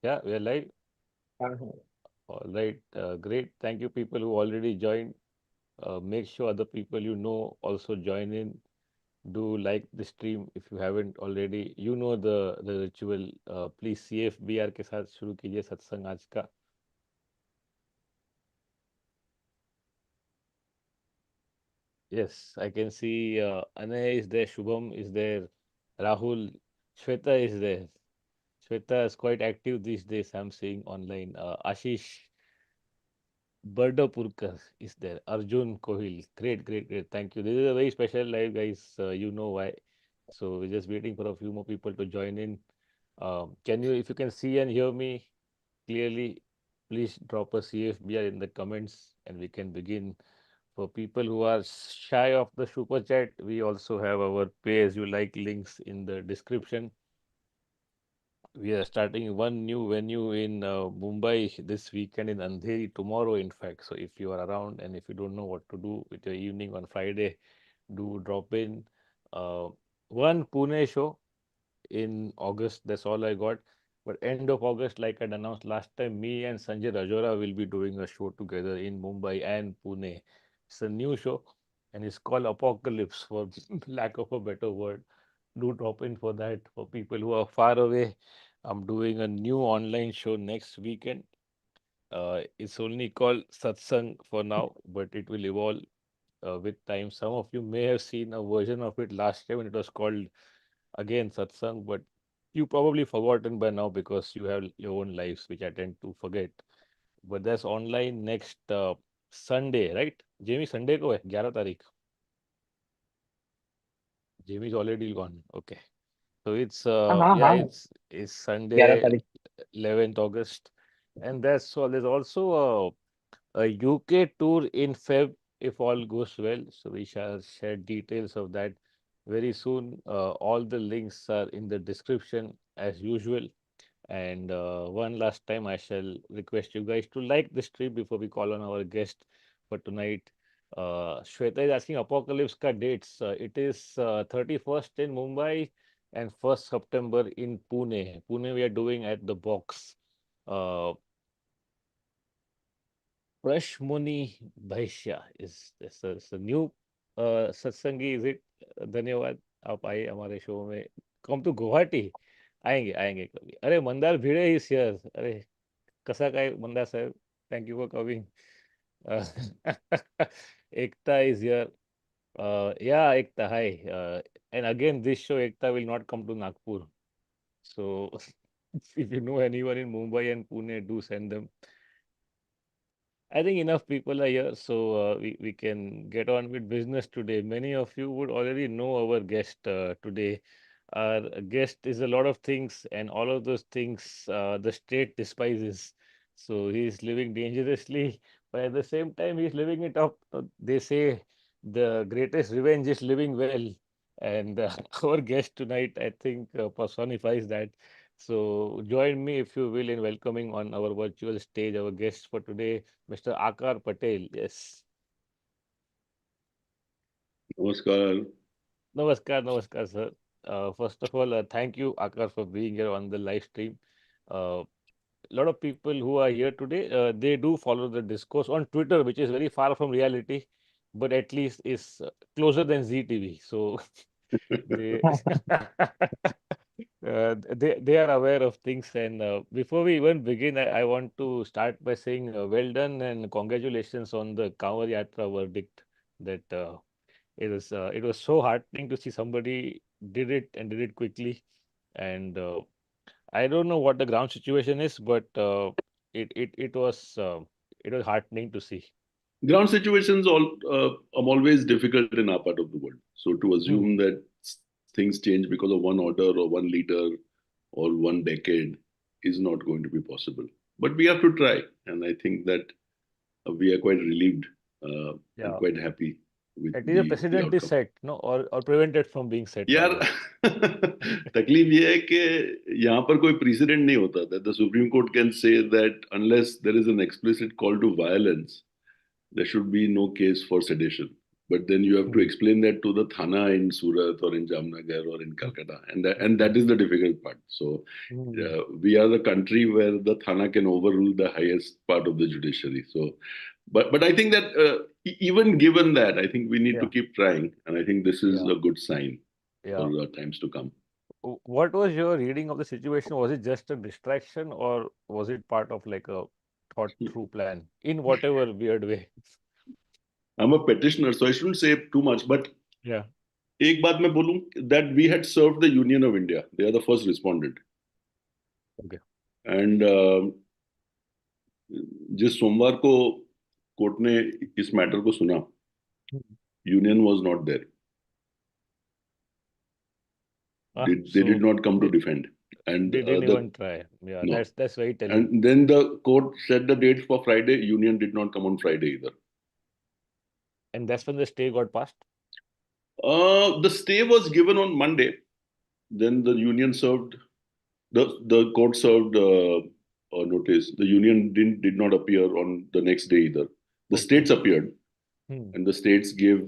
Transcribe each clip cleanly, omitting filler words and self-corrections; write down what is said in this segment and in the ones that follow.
Yeah, we are live. Uh-huh. All right, great. Thank you, people who already joined. Make sure other people you know also join in. Do like the stream if you haven't already. You know the ritual. Please CFBR के साथ शुरू कीजिए सत्संग आज का. Yes, I can see Anay is there, Shubham is there, Rahul, Shweta is there. Shweta is quite active these days. I'm seeing online. Ashish Bardapurkar is there. Arjun Kohil. Great, great, great. Thank you. This is a very special live, guys. You know why. So we're just waiting for a few more people to join in. Can you, if you can see and hear me clearly, please drop a CFBR in the comments and we can begin. For people who are shy of the super chat, we also have our pay as you like links in the description. We are starting one new venue in Mumbai this weekend in Andheri tomorrow, in fact. So if you are around and if you don't know what to do with your evening on Friday, do drop in. Uh, one Pune show in August. That's all I got. But end of August, like I'd announced last time, me and Sanjay Rajora will be doing a show together in Mumbai and Pune. It's a new show and it's called Apocalypse, for lack of a better word. Do drop in for that. For people who are far away, I'm doing a new online show next weekend. It's only called Satsang for now, but it will evolve with time. Some of you may have seen a version of it last time when it was called again Satsang, but you probably forgotten by now because you have your own lives, which I tend to forget. But that's online next Sunday, right? Jamie, Sunday को है 11 तारीख. Jamie's already gone. Okay. So it's हाँ yeah, हाँ it's 11 Sunday, तारीख 11th August, and that's all. There's also a UK tour in Feb if all goes well. So we shall share details of that very soon. All the links are in the description as usual. And one last time, I shall request you guys to like the stream before we call on our guest for tonight. Shweta is asking Apocalypse ka dates. It is 31st in Mumbai and 1st September in Pune. Pune we are doing at the box. Uh, Prashmuni Bhaishya is this is a new Satsangi is it? धन्यवाद आप आए हमारे show में. Come to Guwahati आएंगे आएंगे कभी. अरे मंदार भिड़े is here. अरे कसा काय Mandar saheb. Thank you for coming. Ekta is here. Yeah, Ekta, hi. And again, this show, Ekta will not come to Nagpur. So, if you know anyone in Mumbai and Pune, do send them. I think enough people are here, so we can get on with business today. Many of you would already know our guest today. Our guest is a lot of things, and all of those things the state despises. So he's living dangerously, but at the same time, he's living it up. They say the greatest revenge is living well, and our guest tonight, I think, personifies that. So join me, if you will, in welcoming on our virtual stage our guest for today, Mr. Aakar Patel. Yes. Namaskar. Namaskar, namaskar, sir. First of all, thank you, Aakar, for being here on the live stream. A lot of people who are here today, they do follow the discourse on Twitter, which is very far from reality, but at least is closer than ZTV. So they they are aware of things. And before we even begin, I want to start by saying well done and congratulations on the Kanwar Yatra verdict. That it was so heartening to see somebody did it and did it quickly. And I don't know what the ground situation is, but it was heartening to see. Ground situations are always difficult in our part of the world. So to assume Hmm. that things change because of one order or one leader or one decade is not going to be possible. But we have to try, and I think that we are quite relieved and Yeah. quite happy with At least a the precedent is outcome. set, no, or prevented from being set यार rather. तकलीफ ये है कि यहाँ पर कोई president नहीं होता that the Supreme Court can say that unless there is an explicit call to violence, there should be no case for sedition. but then you have to Hmm. explain that to the Thana in Surat or in Jamnagar or in Calcutta, and that is the difficult part. So Hmm. we are the country where the Thana can overrule the highest part of the judiciary. So, but I think that even given that, I think we need to Yeah. keep trying, and I think this is Yeah. a good sign for Yeah. times to come. What was your reading of the situation? Was it just a distraction or was it part of like a thought through plan in whatever weird way? I'm a petitioner, so I shouldn't say too much, but Yeah. एक बात मैं बोलूं that we had served the Union of India. They are the first respondent. Okay. And जिस सोमवार को court ने इस matter को सुना, Hmm. Union was not there. They did So not come to they defend. And they didn't the even try. Yeah, no. that's very telling. And then the court set the dates for Friday. Union did not come on Friday either. And that's when the stay got passed. The stay was given on Monday. Then the union served, the court served a notice. The union did not appear on the next day either. The Okay. states appeared, Hmm. and the states gave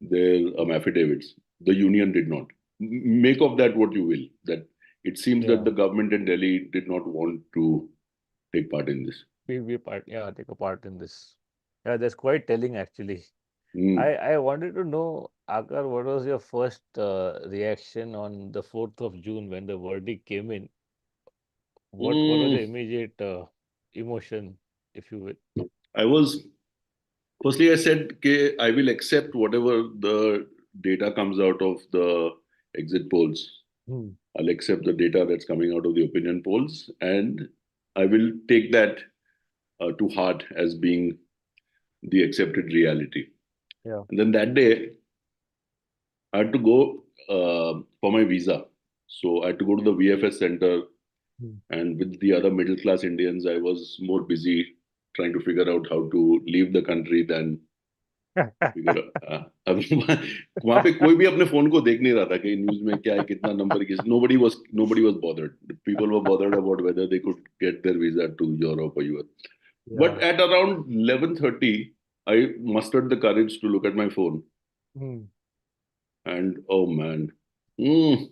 their affidavits. The union did not. Make of that what you will. That it seems that Yeah. the government in Delhi did not want to take part in this. Be part. Yeah, take a part in this. Yeah, that's quite telling actually. Mm. I wanted to know, Aakar, what was your first reaction on the 4th of June when the verdict came in? What was Mm. your immediate emotion, if you will? I was firstly I said okay, I will accept whatever the data comes out of the exit polls. Hmm. I'll accept the data that's coming out of the opinion polls, and I will take that to heart as being the accepted reality. Yeah. And then that day, I had to go for my visa. So I had to go to the VFS center, Hmm. and with the other middle class Indians, I was more busy trying to figure out how to leave the country than figure out. अब वहां पे कोई भी अपने phone को देख नहीं रहा था कि न्यूज में क्या है कितना नंबर किस nobody was bothered. People were bothered about whether they could get their visa to Europe or US. Yeah. But at around 11:30, I mustered the courage to look at my phone, Hmm. and oh man, mm,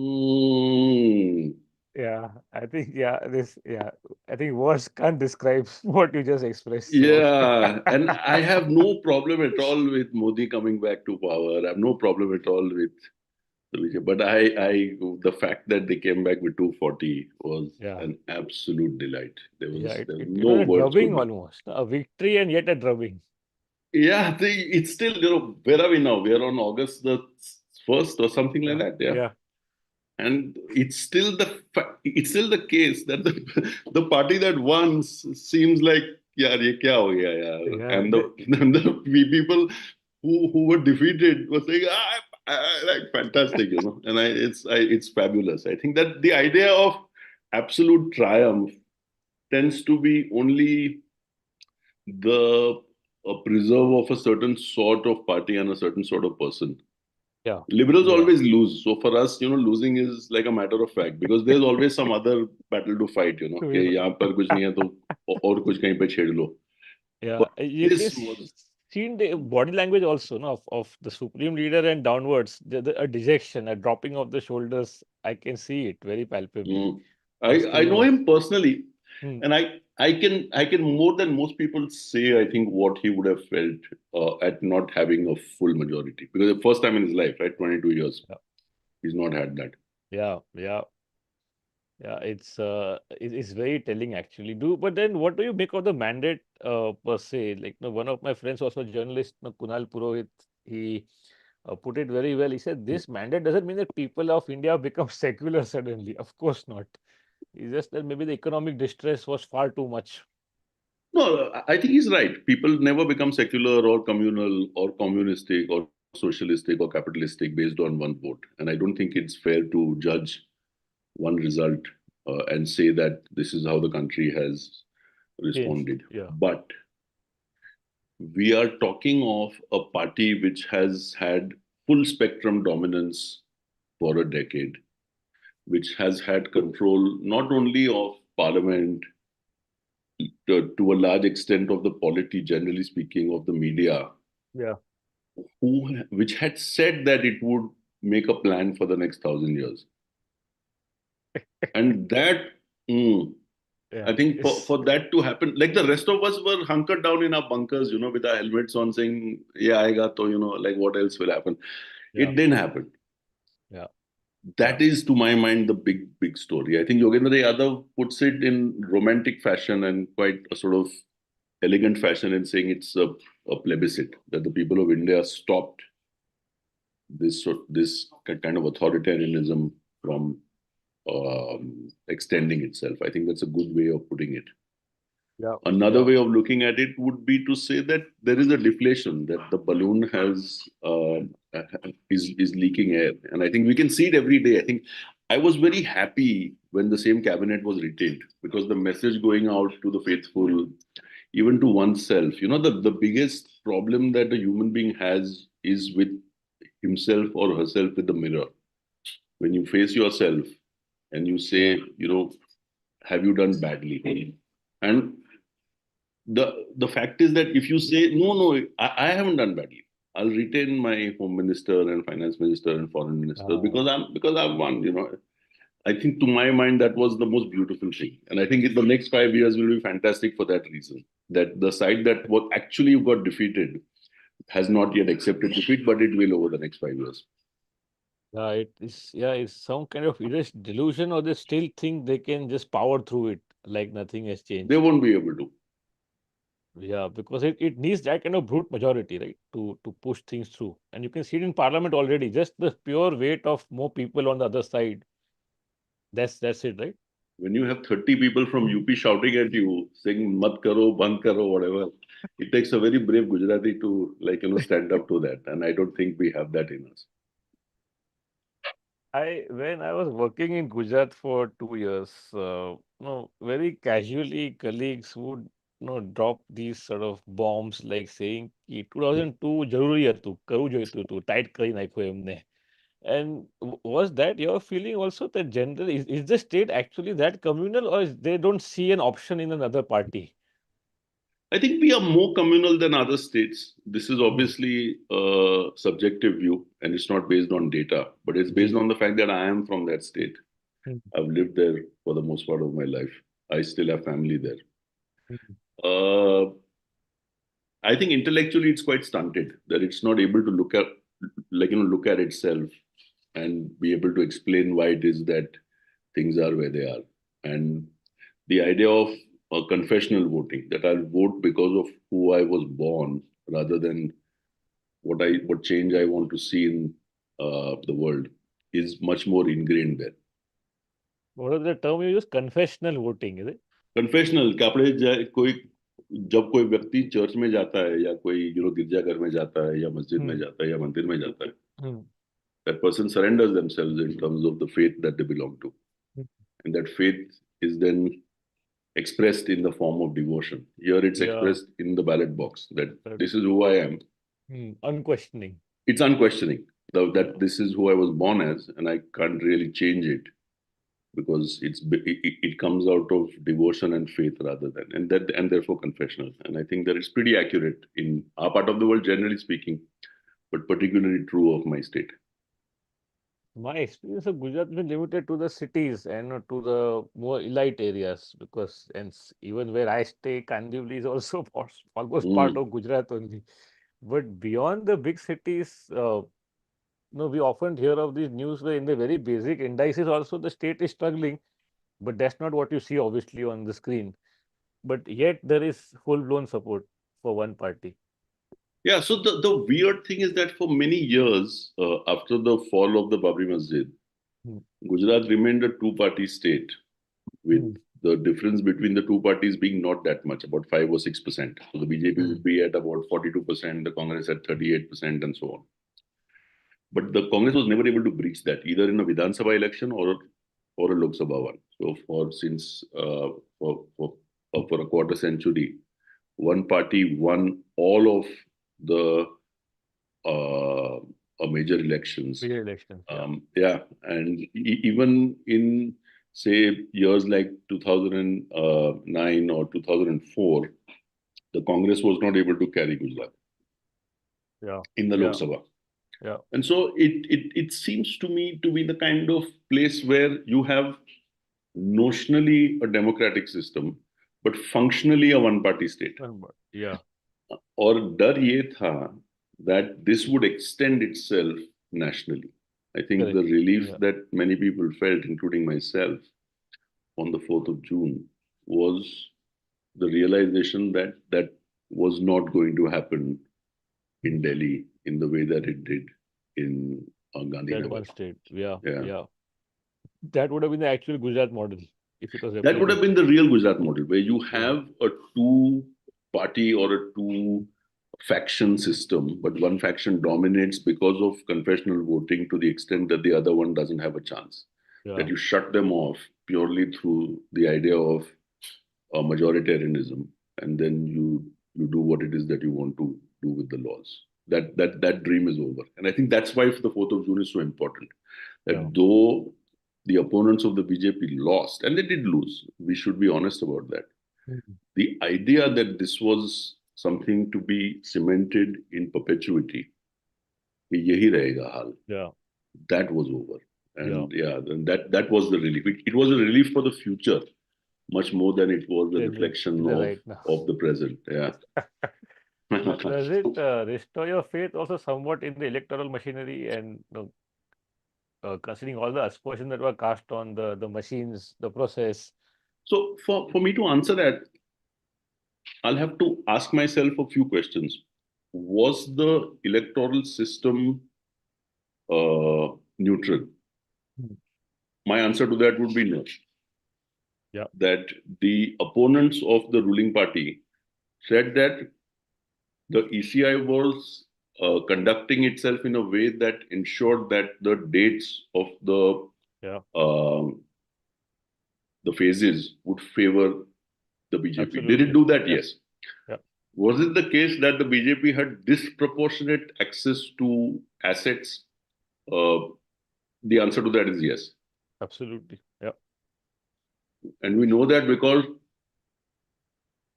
mm, Yeah, I think I think words can't describe what you just expressed. So yeah, and I have no problem at all with Modi coming back to power. I have no problem at all with but the fact that they came back with 240 was yeah, an absolute delight. yeah, There was it no was a words drubbing could. almost, a victory and yet a drubbing. Yeah, it's still, where are we now? We are on August the 1st or something like Yeah, that. Yeah. yeah, And it's still the case that the, the party that won seems like, yeah, ye kya ho gaya, yaar? yeah. And the people who were defeated were saying, like fantastic, and it's fabulous. I think that the idea of absolute triumph tends to be only the a preserve of a certain sort of party and a certain sort of person. Yeah, Liberals yeah, always lose. So for us, losing is like a matter of fact because there's always some other battle to fight, कि we, यहाँ पर कुछ नहीं है तो और कुछ कहीं पे छेड़ लो. yeah. But You can this was, see the body language also, no, of the supreme leader and downwards, a dejection, a dropping of the shoulders. I can see it very palpably. mm, As I to know him personally, Hmm. and I can more than most people say I think what he would have felt at not having a full majority because the first time in his life, right, 22 years, Yeah, he's not had that. yeah, yeah. Yeah, it's very telling actually. But then what do you make of the mandate per se? Like, one of my friends, also a journalist, Kunal Purohit, he put it very well. He said this mandate doesn't mean that people of India have become secular suddenly. Of course not. It's just that maybe the economic distress was far too much. No, I think he's right. People never become secular or communal or communistic or socialistic or capitalistic based on one vote. And I don't think it's fair to judge one result and say that this is how the country has Changed. responded. Yeah. But we are talking of a party which has had full spectrum dominance for a decade, which has had control not only of parliament, to a large extent of the polity, generally speaking, of the media, Yeah. which had said that it would make a plan for the next 1,000 years. And that, I Yeah. think It's, for that to happen, like the rest of us were hunkered down in our bunkers, with our helmets on saying, yeah, aayega to, like what else will happen? yeah. It didn't happen. Yeah. Yeah. That is, to my mind, the big story. I think Yogendra Yadav puts it in romantic fashion and quite a sort of elegant fashion in saying it's a plebiscite, that the people of India stopped this kind of authoritarianism from extending itself. I think that's a good way of putting it. Yeah. Another Yeah. way of looking at it would be to say that there is a deflation, that the balloon is leaking air, and I think we can see it every day. I think I was very happy when the same cabinet was retained, because the message going out to the faithful, even to oneself, the biggest problem that a human being has is with himself or herself with the mirror. When you face yourself and you Yeah. say, have you done badly? And the fact is that if you say, no, I haven't done badly, I'll retain my home minister and finance minister and foreign minister Uh, because I've won. I think to my mind that was the most beautiful thing, and I think the next 5 years will be fantastic for that reason. That the side that what actually got defeated has not yet accepted defeat, but it will over the next 5 years. yeah. It is. Yeah. It's some kind of either delusion or they still think they can just power through it like nothing has They changed. won't be able to. Yeah, because it needs that kind of brute majority, right, to push things through. And you can see it in parliament already. Just the pure weight of more people on the other side. That's it, right? When you have 30 people from UP shouting at you, saying "mat karo, band karo," whatever, it takes a very brave Gujarati to stand up to that. And I don't think we have that in us. When I was working in Gujarat for 2 years, very casually colleagues would drop these sort of bombs like saying कि 2002 જરૂરી હતું કરવું જોઈતું હતું tight કરી નાખ્યું એમને. And was that your feeling also that generally is the state actually that communal or they don't see an option in another party? I think we are more communal than other states. This is Hmm. obviously a subjective view and it's not based on data, but it's based Ji. on the fact that I am from that state. Hmm. I've lived there for the most part of my life. I still have family there. Hmm. Uh, I think intellectually it's quite stunted, that it's not able to look at itself and be able to explain why it is that things are where they are. And the idea of confessional voting, that I'll vote because of who I was born rather than what change I want to see in the world, is much more ingrained there. What is the term you use? Confessional voting, is it? Confessional कि आपने कोई जब कोई व्यक्ति church में जाता है या कोई गिरजाघर में जाता है या मस्जिद में Hmm. जाता है या मंदिर में जाता है, Hmm. that person surrenders themselves in terms of the faith that they belong to, Hmm. and that faith is then expressed in the form of devotion. Here it's Yeah. expressed in the ballot box, that Correct. this is who I am. Unquestioning. It's unquestioning Yeah. that this is who I was born as, and I can't really change it, because it comes out of devotion and faith rather than, and therefore confessional. And I think that it's pretty accurate in our part of the world, generally speaking, but particularly true of my state. My experience of Gujarat has been limited to the cities and not to the more elite areas because even where I stay, Kandivli is also almost part Mm. of Gujarat only. But beyond the big cities, we often hear of these news where in the very basic indices also the state is struggling, but that's not what you see obviously on the screen. But yet there is full-blown support for one party. Yeah, so the weird thing is that for many years, after the fall of the Babri Masjid, Hmm. Gujarat remained a two-party state, with Hmm. the difference between the two parties being not that much, about 5 or 6%. So the BJP would be at about 42%, the Congress at 38%, and so on. But the Congress was never able to breach that, either in a Vidhan Sabha election or a Lok Sabha one. So for a quarter century, one party won all of the major elections. Bigger elections, yeah. Yeah, and even in say years like 2009 or 2004, the Congress was not able to carry Gujarat in the Lok Sabha. Yeah. And so it seems to me to be the kind of place where you have notionally a democratic system, but functionally a one-party state. Yeah. और डर ये था that this would extend itself nationally. I think Correct. the relief Yeah. that many people felt, including myself, on the 4th of June was the realization that that was not going to happen in Delhi in the way that it did in Gandhi. That one state. Yeah. Yeah. Yeah. That would have been the actual Gujarat model if it was That would have been the real Gujarat model, where you have a two-party or a two-faction system, but one faction dominates because of confessional voting to the extent that the other one doesn't have a chance. Yeah. That you shut them off purely through the idea of majoritarianism, and then you do what it is that you want to do with the laws. That dream is over, and I think that's why the 4th of June is so important. That though the opponents of the BJP lost, and they did lose, we should be honest about that. The idea that this was something to be cemented in perpetuity, yahi rahega hal, that was over. And and that was the relief. It was a relief for the future, much more than it was a reflection of the present. Yeah. Does it restore your faith also somewhat in the electoral machinery and considering all the aspersions that were cast on the machines, the process? So for me to answer that, I'll have to ask myself a few questions. Was the electoral system neutral? My answer to that would be no. Yeah. That the opponents of the ruling party said that the ECI was conducting itself in a way that ensured that the dates of the phases would favor the BJP. Absolutely. Did it do that? Yeah. Yes. Yeah. Was it the case that the BJP had disproportionate access to assets? The answer to that is yes. Absolutely. Yeah. And we know that because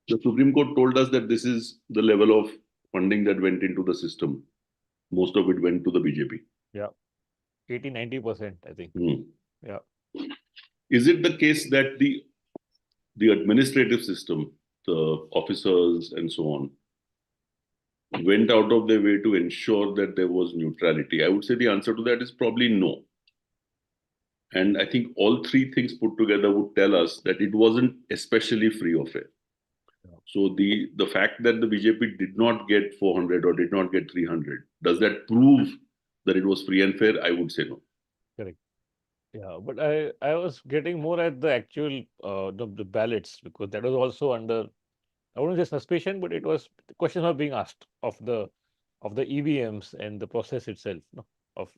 the Supreme Court told us that this is the level of funding that went into the system. Most of it went to the BJP. Yeah. 80-90%, I think. Yeah. Is it the case that the administrative system, the officers and so on, went out of their way to ensure that there was neutrality? I would say the answer to that is probably no. And I think all three things put together would tell us that it wasn't especially free or fair. So the fact that the BJP did not get 400 or did not get 300, does that prove that it was free and fair? I would say no. Correct. Yeah, but I was getting more at the actual the ballots, because that was also under, I wouldn't say suspicion, but it was, questions were being asked of the EVMs and the process itself, no? Of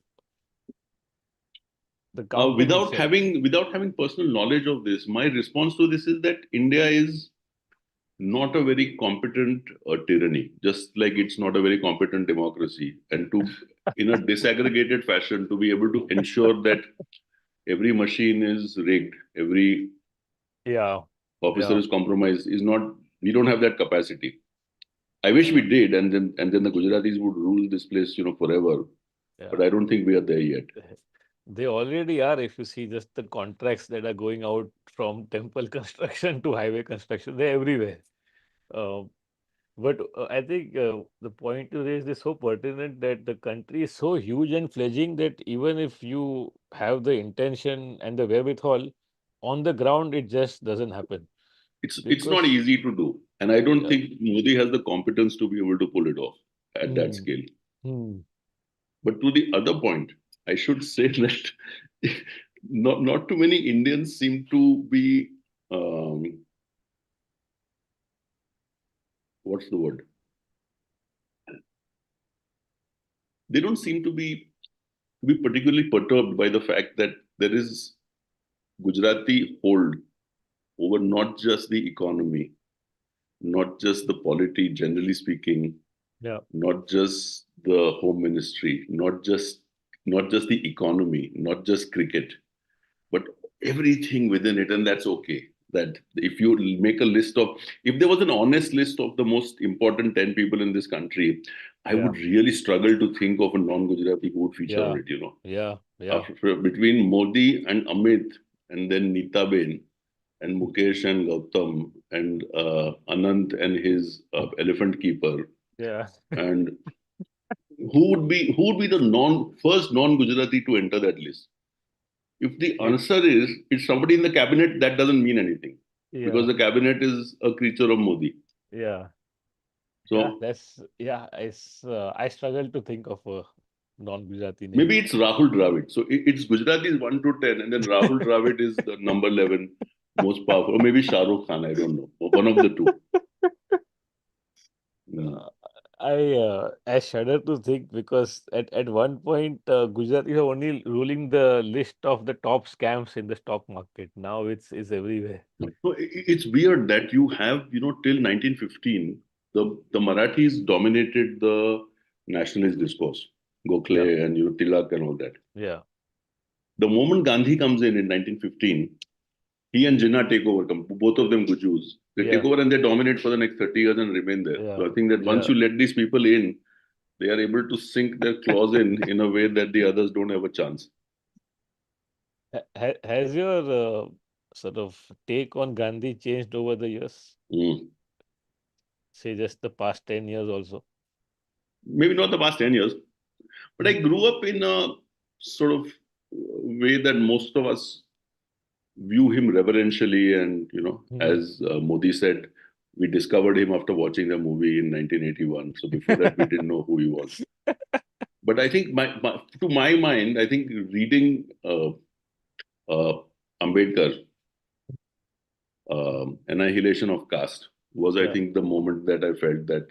the counting without itself. having personal knowledge of this, my response to this is that India is not a very competent tyranny, just like it's not a very competent democracy. And to, in a disaggregated fashion, to be able to ensure that every machine is rigged, every officer is compromised, is not, we don't have that capacity. I wish we did, and then the Gujaratis would rule this place, forever. But I don't think we are there yet. They already are. If you see just the contracts that are going out from temple construction to highway construction, they're everywhere. But I think the point you raised is so pertinent, that the country is so huge and fledgling that even if you have the intention and the wherewithal, on the ground, it just doesn't happen. It's not easy to do. And I don't think Modi has the competence to be able to pull it off at that scale. But to the other point, I should say that not too many Indians seem to be, what's the word? They don't seem to be particularly perturbed by the fact that there is Gujarati hold over not just the economy, not just the polity, generally speaking, not just the home ministry, not just the economy, not just cricket, but everything within it, and that's okay. That if you make a list of, if there was an honest list of the most important 10 people in this country, I Yeah. would really struggle to think of a non-Gujarati who would feature Yeah. on it, you know. Yeah. Between Modi and Amit, and then Neetaben, and Mukesh and Gautam, and Anant and his elephant keeper, Yeah. and who would be the first non-Gujarati to enter that list? If the It, answer is it's somebody in the cabinet, that doesn't mean anything because yeah. the cabinet is a creature of Modi. Yeah. Yeah. So I struggle to think of a non-Gujarati name. maybe it's Rahul Dravid. So it's Gujarati is 1 to 10, and then Rahul Dravid is the number 11 most powerful. Or maybe Shah Rukh Khan, I don't know. Or one of the two. Mm. Uh, I shudder to think because at one point Gujarat is only ruling the list of the top scams in the stock market. Now it's everywhere. So it's weird that you have, till 1915, the Marathis dominated the nationalist discourse. Yeah. Gokhale and Tilak and all that. Yeah. The moment Gandhi comes in 1915, he and Jinnah take over, both of them Gujus. They take Yeah. over and they dominate for the next 30 years and remain there. So Yeah. I think that once Yeah. you let these people in, they are able to sink their claws in a way that the others don't have a chance. Has your sort of take on Gandhi changed over the years? Mm. Say just the past 10 years also. Maybe not the past 10 years, but I Mm. grew up in a sort of way that most of us view him reverentially. And, Mm. as Modi said, we discovered him after watching the movie in 1981. So before that, we didn't know who he was. But I think, to my mind, I think reading uh, Ambedkar, Annihilation of Caste, was, I Yeah. think, the moment that I felt that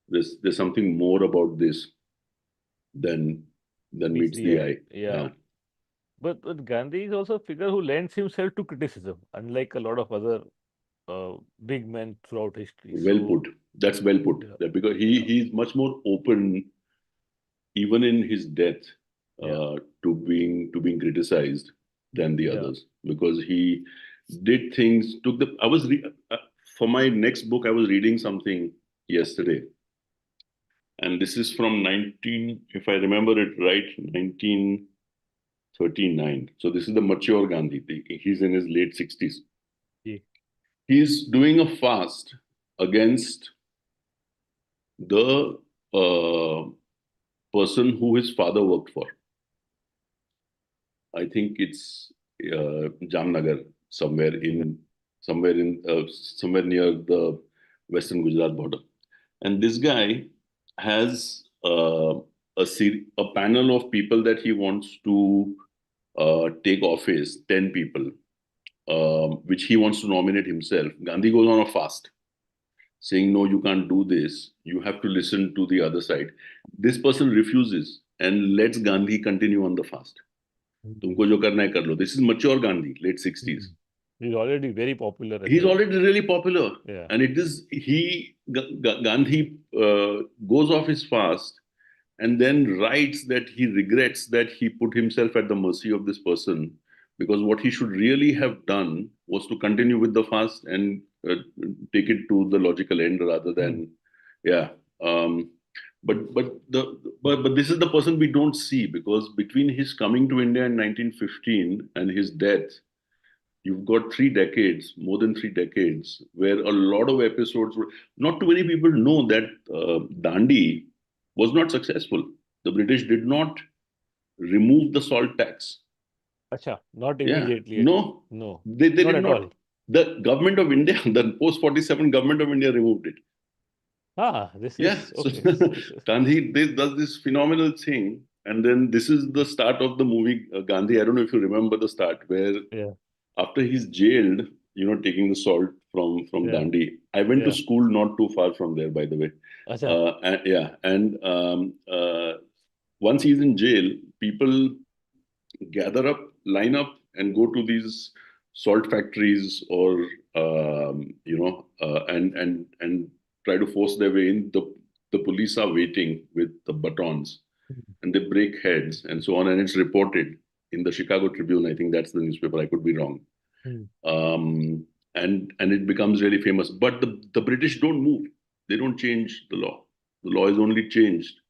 there's something more about this than Meets meets the the eye. eye. Yeah. Yeah. But Gandhi is also a figure who lends himself to criticism, unlike a lot of other big men throughout history. Well So, put. That's well put. yeah, That because yeah, he's much more open, even in his death, yeah, to being criticized than the yeah. others, because he did things. Took the. I was for my next book. I was reading something yesterday, and this is from 19, if I remember it right, 1939. So this is the mature Gandhi. He's in his late 60s. Yeah. He's doing a fast against the person who his father worked for. I think it's Jamnagar, somewhere Yeah. in somewhere near the Western Gujarat border. And this guy has a panel of people that he wants to take office, 10 people, which he wants to nominate himself. Gandhi goes on a fast, saying, no, you can't do this. You have to listen to the other side. This person refuses and lets Gandhi continue on the fast. Mhm. तुमको जो करना है कर लो. This is mature Gandhi, late 60s. Mhm. He's already very popular as He's well. already really popular. Yeah. And it is, Gandhi goes off his fast and then writes that he regrets that he put himself at the mercy of this person, because what he should really have done was to continue with the fast and take it to the logical end rather Mm. than, yeah. Um, but this is the person we don't see, because between his coming to India in 1915 and his death, you've got 3 decades, more than 3 decades, where a lot of episodes were. Not too many people know that Dandi was not successful. The British did not remove the salt tax. Acha, not Yeah, immediately. no, No, they not did at all. not. The government of India, the post 47 government of India removed it. Ah, this Yeah, is so okay. Gandhi does this phenomenal thing, and then this is the start of the movie Gandhi. I don't know if you remember the start, where Yeah, after he's jailed, taking the salt from yeah, Dandi. I went to yeah. school not too far from there, by the way. Acha. And once he's in jail, people gather up, line up, and go to these salt factories, or and try to force their way in. The police are waiting with the batons, Mhm. and they break heads and so on, and it's reported. in the Chicago Tribune. I think that's the newspaper. I could be wrong. And it becomes really famous. But the British don't move. They don't change the law. The law is only changed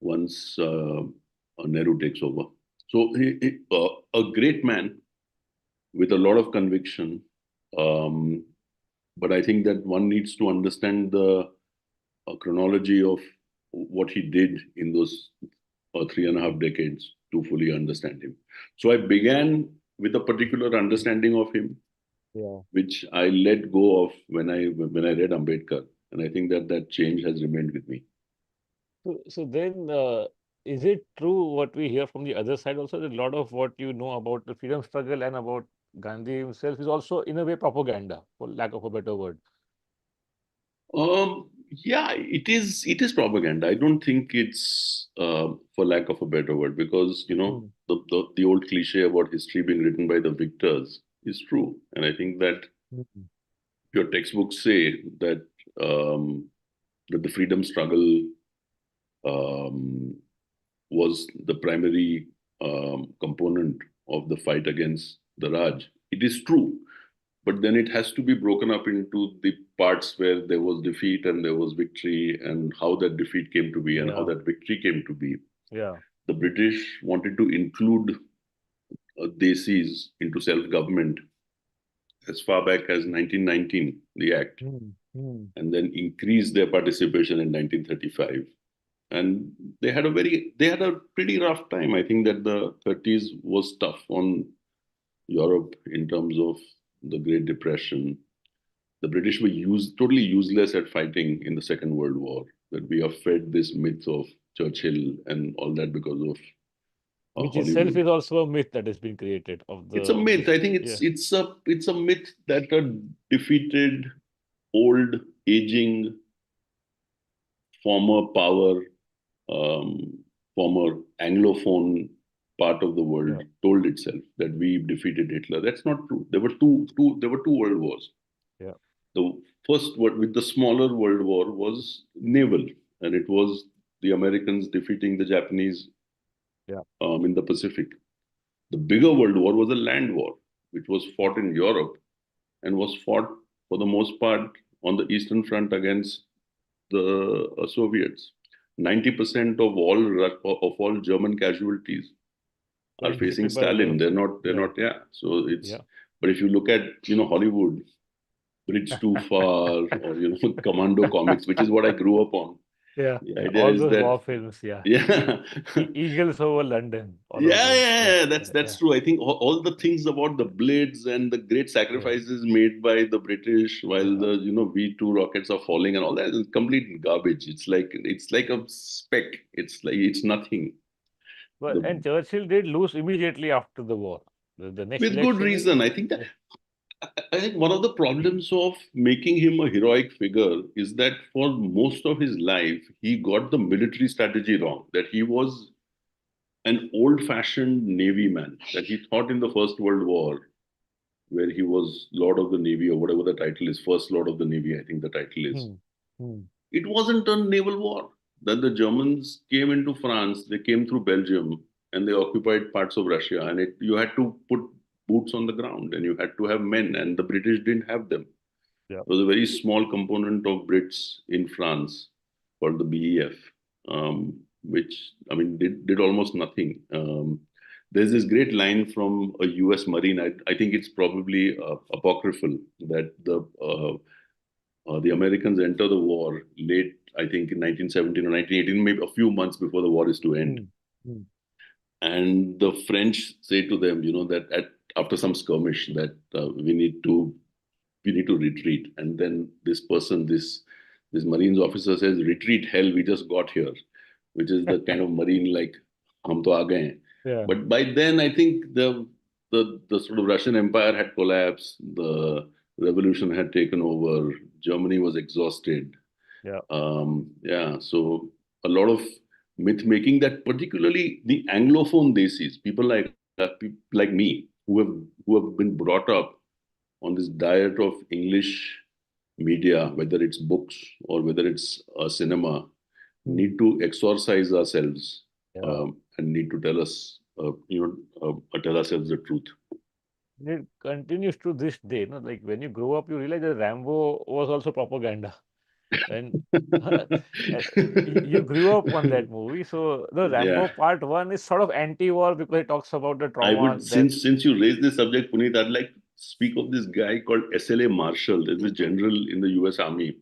once Nehru takes over. So a great man with a lot of conviction. But I think that one needs to understand the chronology of what he did in those 3.5 decades to fully understand him. So I began with a particular understanding of him, which I let go of when I read Ambedkar, and I think that change has remained with me. So then, is it true what we hear from the other side also, that a lot of what you know about the freedom struggle and about Gandhi himself is also in a way propaganda, for lack of a better word? Yeah, it is. It is propaganda. I don't think it's for lack of a better word, because the old cliche about history being written by the victors is true, and I think that your textbooks say that that the freedom struggle was the primary component of the fight against the Raj. It is true, but then it has to be broken up into the parts where there was defeat and there was victory, and how that defeat came to be and how that victory came to be. The British wanted to include Desis into self-government as far back as 1919, the Act, and then increase their participation in 1935. And they had a pretty rough time. I think that the 30s was tough on Europe in terms of the Great Depression. The British were totally useless at fighting in the Second World War. That we are fed this myth of Churchill and all that because of which Hollywood. itself is also a myth that has been created of the. It's a myth. I think it's a myth that a defeated, old, aging, former power, former Anglophone part of the world told itself that we defeated Hitler. That's not true. There were two world wars. The first one, with the smaller world war, was naval, and it was the Americans defeating the Japanese in the Pacific. The bigger world war was a land war, which was fought in Europe and was fought for the most part on the Eastern Front against the Soviets. 90% of all German casualties are facing Stalin. They're not. Yeah. So it's. But if you look at Hollywood, Bridge Too Far, or Commando comics, which is what I grew up on. The idea all is those that, war films, Eagles over London. That's true. I think all the things about the blades and the great sacrifices made by the British while the V2 rockets are falling and all that is complete garbage. It's like a speck. It's nothing. But and Churchill did lose immediately after the war. The next with good reason. I think one of the problems of making him a heroic figure is that for most of his life, he got the military strategy wrong, that he was an old-fashioned Navy man, that he thought in the First World War, where he was Lord of the Navy or whatever the title is, First Lord of the Navy, I think the title is. It wasn't a naval war. That the Germans came into France, they came through Belgium, and they occupied parts of Russia, and you had to put boots on the ground, and you had to have men, and the British didn't have them. There was a very small component of Brits in France called the BEF, which did almost nothing. There's this great line from a US Marine. I think it's probably apocryphal, that the Americans enter the war late, I think in 1917 or 1918, maybe a few months before the war is to end. And the French say to them, that after some skirmish, that we need to retreat. And then this Marines officer says, "Retreat, hell, we just got here," which is the kind of Marine like, "Hum to aa gaye." But by then, I think the sort of Russian Empire had collapsed. The revolution had taken over. Germany was exhausted. So a lot of myth making, that particularly the Anglophone Desis, people like me, who have been brought up on this diet of English media, whether it's books or whether it's cinema, need to exorcise ourselves and need to tell us tell ourselves the truth. It continues to this day. No, like when you grow up, you realize that Rambo was also propaganda. And uh, you grew up on that movie, so the Yeah, Rambo Part One is sort of anti-war because it talks about the I trauma would, that. since you raised this subject, Puneet, I'd like to speak of this guy called SLA Marshall. There's a general in the US Army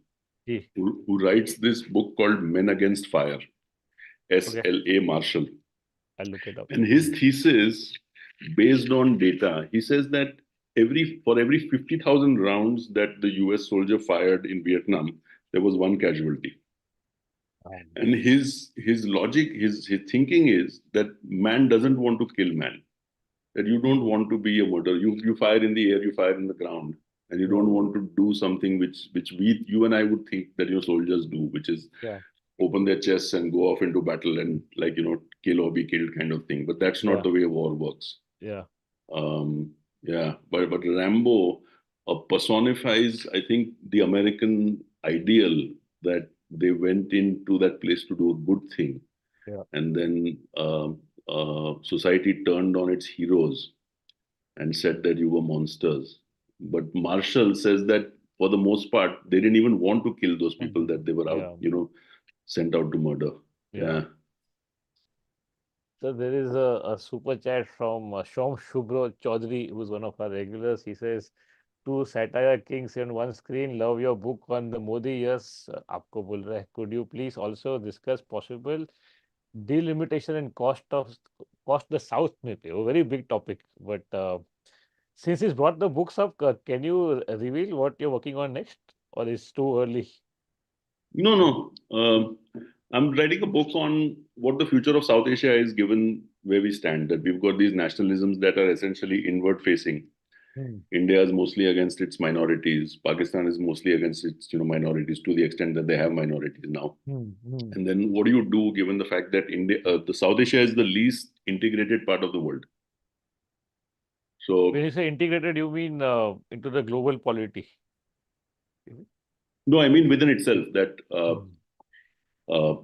Gee, who writes this book called Men Against Fire. okay, SLA Marshall. I'll look it up. And his thesis, based on data, he says that for every 50,000 rounds that the US soldier fired in Vietnam, there was one casualty. And his logic, his thinking is that man doesn't want to kill man. That you don't want to be a murderer. You fire in the air, you fire in the ground, and you Yeah, don't want to do something which you and I would think that your soldiers do, which is yeah, open their chests and go off into battle and kill or be killed kind of thing. But that's not yeah, the way war works. yeah. Yeah, but Rambo personifies, I think, the American ideal that they went into that place to do a good thing, Yeah. and then society turned on its heroes and said that you were monsters. But Marshall says that for the most part, they didn't even want to kill those people Mhm. that they were out, Yeah, sent out to murder. yeah. Yeah. So there is a super chat from Shom Shubro Chaudhary, who's one of our regulars. He says, two satire kings in one screen, love your book on the Modi years. आपको बोल रहा है. Could you please also discuss possible delimitation and cost the South में पे? A very big topic. But since he's brought the books up, can you reveal what you're working on next, or is too early? No, no. I'm writing a book on what the future of South Asia is given where we stand. That we've got these nationalisms that are essentially inward facing. Hmm. India is mostly against its minorities. Pakistan is mostly against its minorities to the extent that they have minorities now. Hmm. Hmm. And then what do you do given the fact that the South Asia is the least integrated part of the world? When So you say integrated, you mean into the global polity? Is it? no, I mean within itself that Hmm. uh,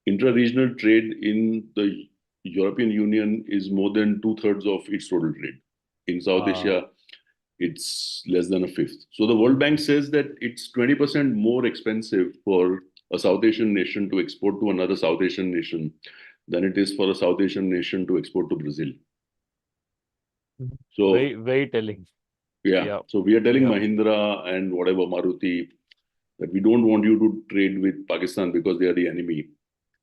intra-regional trade in the European Union is more than two-thirds of its total trade. In South Ah, Asia, it's less than a fifth. So the World Bank says that it's 20% more expensive for a South Asian nation to export to another South Asian nation than it is for a South Asian nation to export to Brazil. Mhm. So Very, very telling. yeah, Yeah, so we are telling yeah, Mahindra and whatever Maruti that we don't want you to trade with Pakistan because they are the enemy,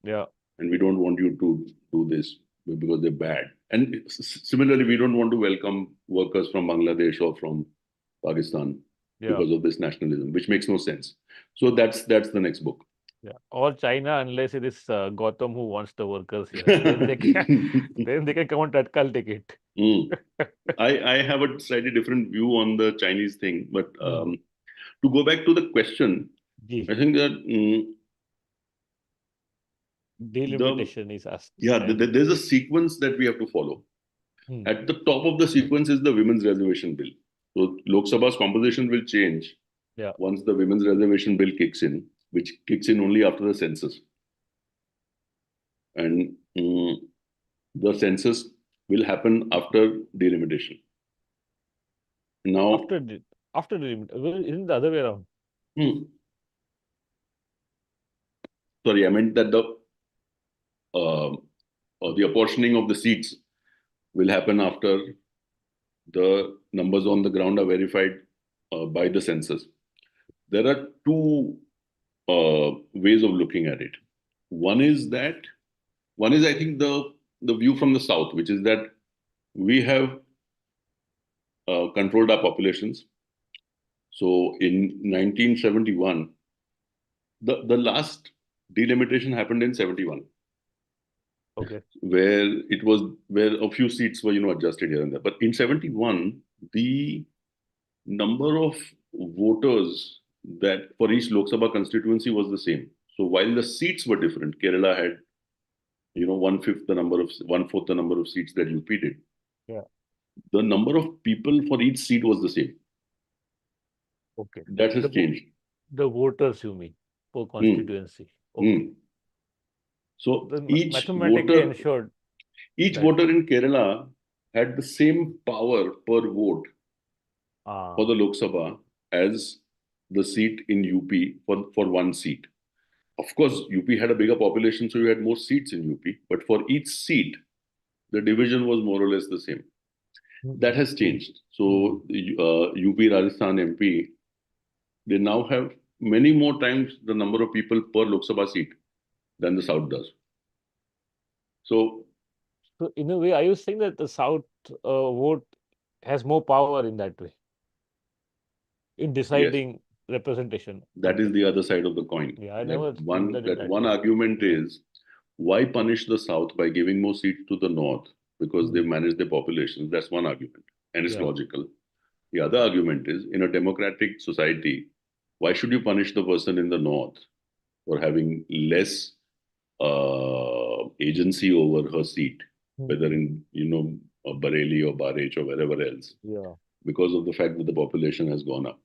yeah, and we don't want you to do this because they're bad. And similarly, we don't want to welcome workers from Bangladesh or from Pakistan yeah, because of this nationalism, which makes no sense. So that's the next book. yeah. Or China, unless it is Gotham who wants the workers here, then they can, then they can come on Tatkal ticket. Mm. I have a slightly different view on the Chinese thing, but Hmm. to go back to the question, I Ji, think that the delimitation is asked, yeah, and there's a sequence that we have to follow. hmm. At the top of the sequence is the women's reservation bill. So Lok Sabha's composition will change Yeah, once the women's reservation bill kicks in, which kicks in only after the census. And the census will happen after delimitation. Now, after the well, isn't the other way around? hmm, sorry, I meant that uh, the apportioning of the seats will happen after the numbers on the ground are verified by the census. There are two ways of looking at it. One is that one is I think the view from the south, which is that we have controlled our populations. So in 1971, the last delimitation happened in 71, Okay. where it was where a few seats were adjusted here and there. But in 71, the number of voters that for each Lok Sabha constituency was the same. So while the seats were different, Kerala had one fourth the number of seats that UP did. Yeah. The number of people for each seat was the same. Okay. That has changed. The voters, you mean, for Mm, constituency. Okay. mm. So Then each mathematically voter, ensured. Each That voter in Kerala had the same power per vote for the Lok Sabha as the seat in UP for one seat. Of course, UP had a bigger population, so you had more seats in UP. But for each seat, the division was more or less the same. That has changed. So UP, Rajasthan, MP, they now have many more times the number of people per Lok Sabha seat than the South does. So So in a way, are you saying that the South vote has more power in that way in yes, deciding representation? that is the other side of the coin. Yeah, I never looked at it That that one way. argument is, why punish the South by giving more seats to the North because they manage their populations? That's one argument, and it's Yeah. logical. The other argument is, in a democratic society, why should you punish the person in the North for having less agency over her seat, whether in Bareilly or Barech or wherever else, Yeah. because of the fact that the population has gone up.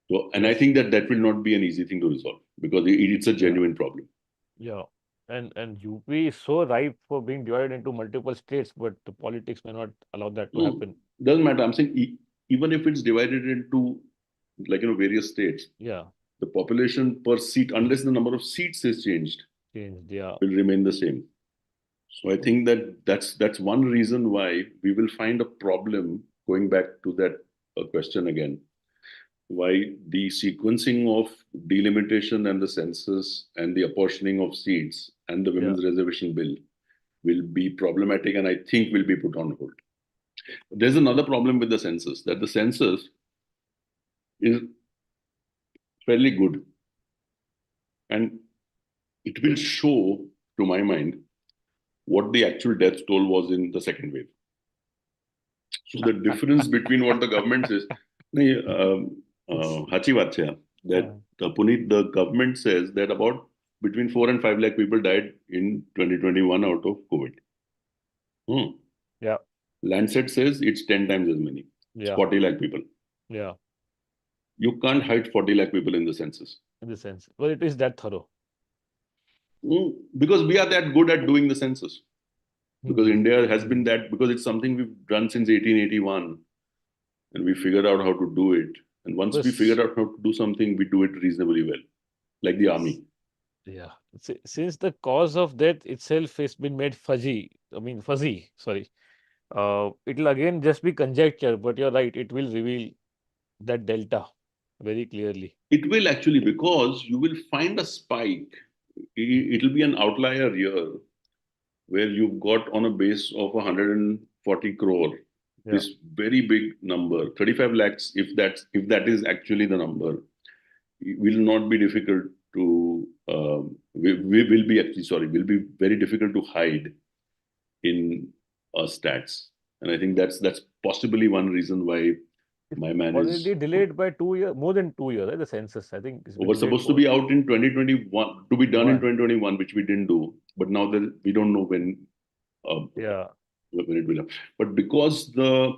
So, and I Yes. think that will not be an easy thing to resolve because it's a Yeah. genuine problem. Yeah. And UP is so ripe for being divided into multiple states, but the politics may not allow that to No, happen. doesn't matter. I'm saying even if it's divided into various states, Yeah. the population per seat, unless the number of seats is changed, Changed. Yeah. will remain the same. So I think that's one reason why we will find a problem, going back to that question again, why the sequencing of delimitation and the census and the apportioning of seats and the Yeah. women's reservation bill will be problematic, and I think will be put on hold. There's another problem with the census, that the census is fairly good, and it will show, to my mind, what the actual death toll was in the second wave. So the difference between what the government says, Hachi baat hai, that Punit, the government says that about between 4 and 5 lakh people died in 2021 out of COVID. Yeah. Lancet says it's 10 times as many. It's Yeah. 40 lakh people. Yeah. You can't hide 40 lakh people in the census. In the sense, well, it is that thorough. Because we are that good at doing the census. Because India has been that, because it's something we've done since 1881, and we figured out how to do it. And once we figured out how to do something, we do it reasonably well, like the army. Yeah. Since the cause of death itself has been made fuzzy, sorry, it'll again just be conjecture, but you're right, it will reveal that delta very clearly. It will actually, because you will find a spike. It'll be an outlier year where you've got, on a base of 140 crore, this very big number, 35 lakhs, if that is actually the number, it will not be difficult to, will be very difficult to hide in stats. And I think that's possibly one reason why my man is Already delayed by 2 years, more than 2 years, right? The census, I think, it's been was delayed supposed to for be out in 2021, to be done in one. 2021, which we didn't do. But now that we don't know when Yeah. when it will happen. But because the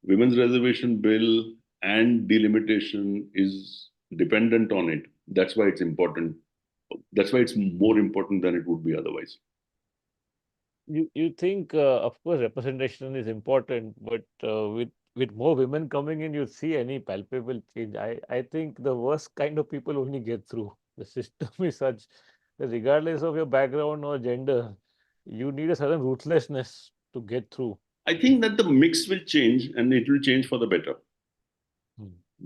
women's reservation bill and delimitation is dependent on it, that's why it's important. That's why it's more important than it would be otherwise. You think, of course, representation is important, but with more women coming in, you see any palpable change. I think the worst kind of people only get through. The system is such that regardless of your background or gender, you need a certain ruthlessness to get through. I think that the mix will change, and it will change for the better.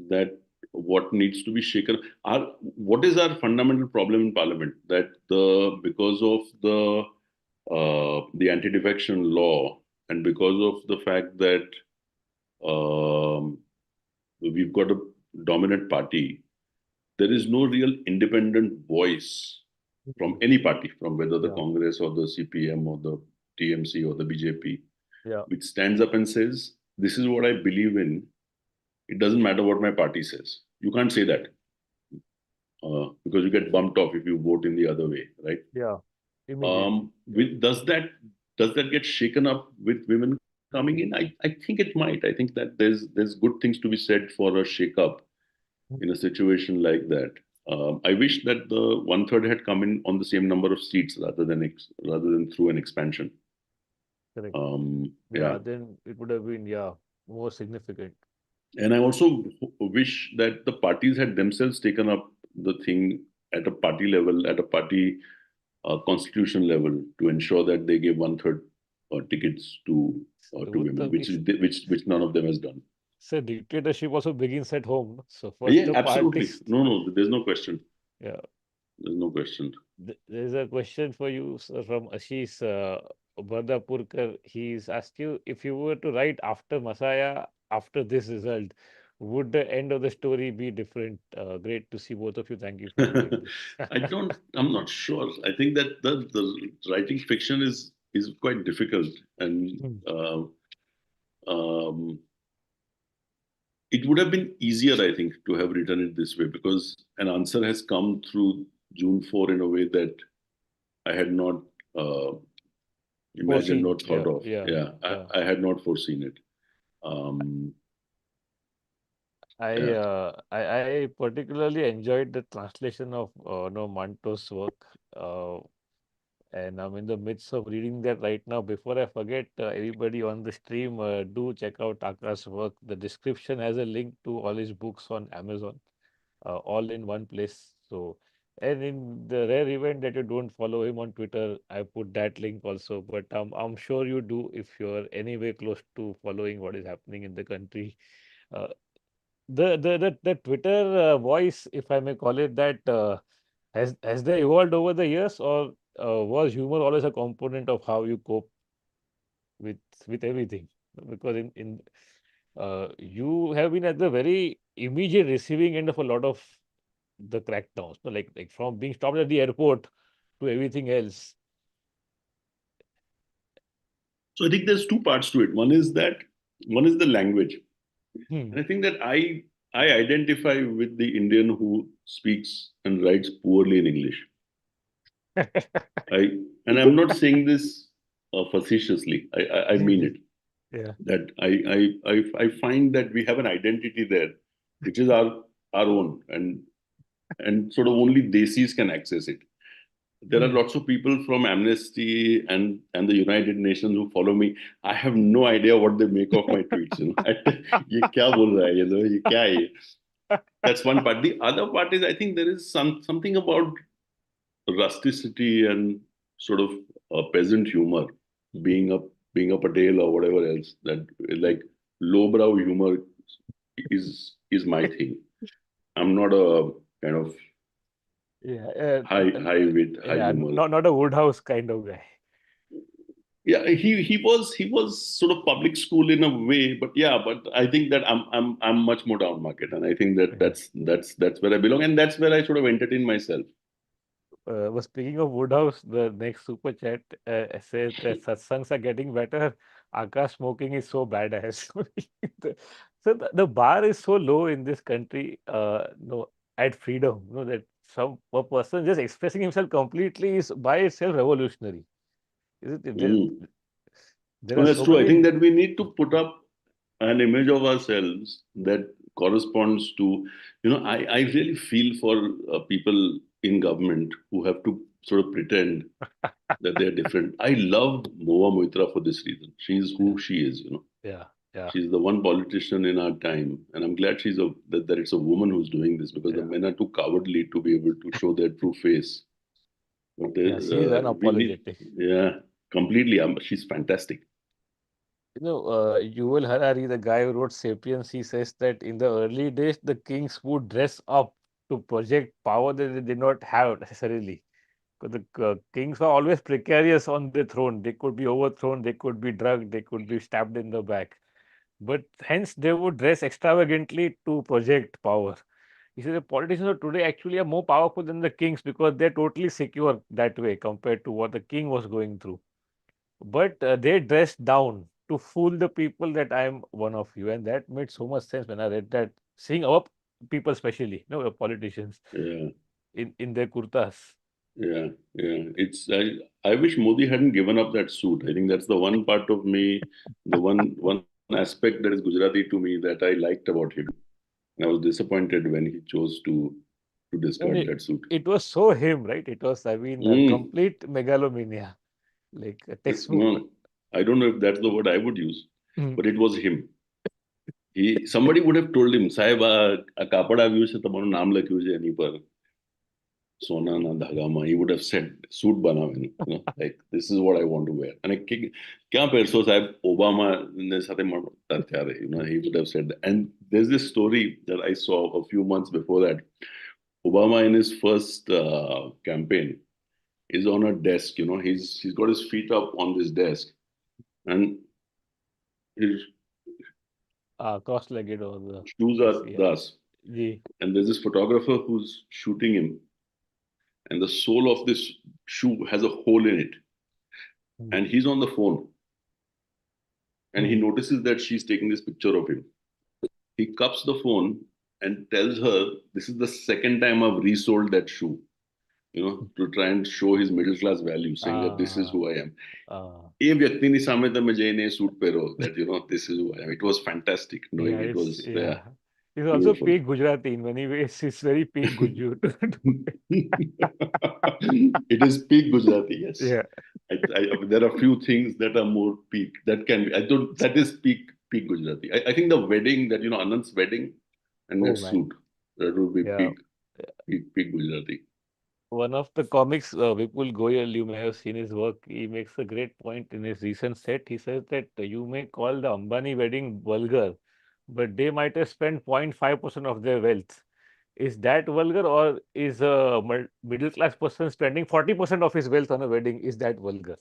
That what needs to be shaken. What is our fundamental problem in Parliament? That because of the anti-defection law, and because of the fact that we've got a dominant party, there is no real independent voice from any party, from whether the Congress or the CPM or the TMC or the BJP, which stands up and says, this is what I believe in. It doesn't matter what my party says. You can't say that because you get bumped off if you vote in the other way, right? Yeah, immediately. Does that get shaken up with women coming in? I think it might. I think that there's good things to be said for a shake-up in a situation like that. I wish that the 1/3 had come in on the same number of seats rather than through an expansion. correct. Yeah. Yeah, then it would have been, yeah, more significant. And I also wish that the parties had themselves taken up the thing at a party level, at a party constitution level, to ensure that they gave one third tickets to Would women, the, which none of them has done. so dictatorship also begins at home. No? So first Yeah, the absolutely. parties. No, there's no question. Yeah. There's no question. There's a question for you, sir, from Ashish Bardapurkar. He's asked you, if you were to write after Masaya, after this result, would the end of the story be different? Great to see both of you. Thank you for doing this. I'm not sure. I think that the writing fiction is quite difficult, and Hmm. um, it would have been easier, I think, to have written it this way, because an answer has come through June 4 in a way that I had not uh, imagined or Foreseen. thought Yeah, of. yeah, Yeah, yeah. I had not foreseen it. Um, I, yeah. uh, I particularly enjoyed the translation of no Manto's work. And I'm in the midst of reading that right now. Before I forget, everybody on the stream, do check out Aakars' work. The description has a link to all his books on Amazon, all in one place. So, and in the rare event that you don't follow him on Twitter, I put that link also. But I'm sure you do if you're anyway close to following what is happening in the country. Uh, the Twitter voice, if I may call it that, has they evolved over the years, or was humor always a component of how you cope with with everything? Because in you have been at the very immediate receiving end of a lot of the crackdowns, no? Like from being stopped at the airport to everything else. So I think there's two parts to it. One is the language, Hmm. and I think that I identify with the Indian who speaks and writes poorly in English. And I'm not saying this facetiously. I mean it. Yeah. That I find that we have an identity there, which is our own, and sort of only desis can access it. There are Hmm. lots of people from Amnesty and the United Nations who follow me. I have no idea what they make of my tweets. ये क्या बोल रहा है ये क्या है ये? That's one part. The other part is I think there is something about rusticity and sort of peasant humor, being a being a Patel or whatever else. That like lowbrow humor is my thing. I'm not a kind of Yeah. high Yeah. humor. Not a Woodhouse kind of guy. Yeah, he was sort of public school in a way, but yeah, but I think that I'm much more down market, and I think that Yeah. that's where I belong, and that's where I sort of entertain myself. Well, speaking of Woodhouse, the next super chat says that satsangs are getting better. Akash smoking is so badass. The- so the bar is so low in this country. No, at freedom, that a person just expressing himself completely is by itself revolutionary. Is it? Mm. There Well, are that's so true. I many. think that we need to put up an image of ourselves that corresponds to, I really feel for people in government who have to sort of pretend that they're different. I love Moa Moitra for this reason. She's Yeah, who she is. yeah, yeah, She's the one politician in our time, and I'm glad that it's a woman who's doing this, because the yeah, men are too cowardly to be able to show their true face. But yeah. She is we need, unapologetic. yeah, completely. She's fantastic. Yuval Harari, the guy who wrote *Sapiens*, he says that in the early days, the kings would dress up to project power that they did not have necessarily. Because the kings were always precarious on the throne. They could be overthrown, they could be drugged, they could be stabbed in the back. But hence, they would dress extravagantly to project power. He says the politicians of today actually are more powerful than the kings because they're totally secure that way compared to what the king was going through. But they dressed down to fool the people that I'm one of you. And that made so much sense when I read that. Seeing our people, especially, politicians Yeah, in their kurtas. yeah, yeah. I wish Modi hadn't given up that suit. I think that's the one part of me, the one aspect that is Gujarati to me that I liked about him. And I was disappointed when he chose to And discard that suit. it was so him, right? It was, I mean, a Mm. complete megalomania, like a No, textbook. I don't know if that's the word I would use, Hmm. but it was him. Somebody would have told him, "Sahib, આ કાપડ આવ્યું છે, તમારું નામ લખ્યું છે એની પર, સોનાના ધાગામાં." He would have said, "Suit બનાવીને, like this is what I want to wear." અને ક્યાં પહેરશો સાહેબ, ઓબામા ને સાથે મળતા ત્યારે, he would have said that. And there's this story that I saw a few months before that. Obama in his first campaign is on a desk, he's got his feet up on this desk, and his Cross-legged or the shoes this, are yeah. thus. Ji. And there's this photographer who's shooting him, and the sole of this shoe has a hole in it. Hmm. And he's on the phone, and he Hmm. notices that she's taking this picture of him. He cups the phone and tells her, "This is the second time I've resold that shoe, to try and show his middle class value, saying that this is Ah, who I am." ah. એ વ્યક્તિની સામે તમે જઈને suit પહેરો, that this is who I am. It was fantastic knowing. Yeah, It was, it's yeah, yeah. It's also beautiful. peak Gujarati in many ways. It's very peak Guju. It is peak Gujarati, yes. Yeah. There are few things that are more peak. That can be. I don't. That is peak Gujarati. I think the wedding, that Anand's wedding, and Oh that man. suit, that would be Yeah. peak Gujarati. One of the comics, Vipul Goyal, you may have seen his work. He makes a great point in his recent set. He says that you may call the Ambani wedding vulgar, but they might have spent 0.5% of their wealth. Is that vulgar, or is a middle class person spending 40% of his wealth on a wedding? Is that vulgar?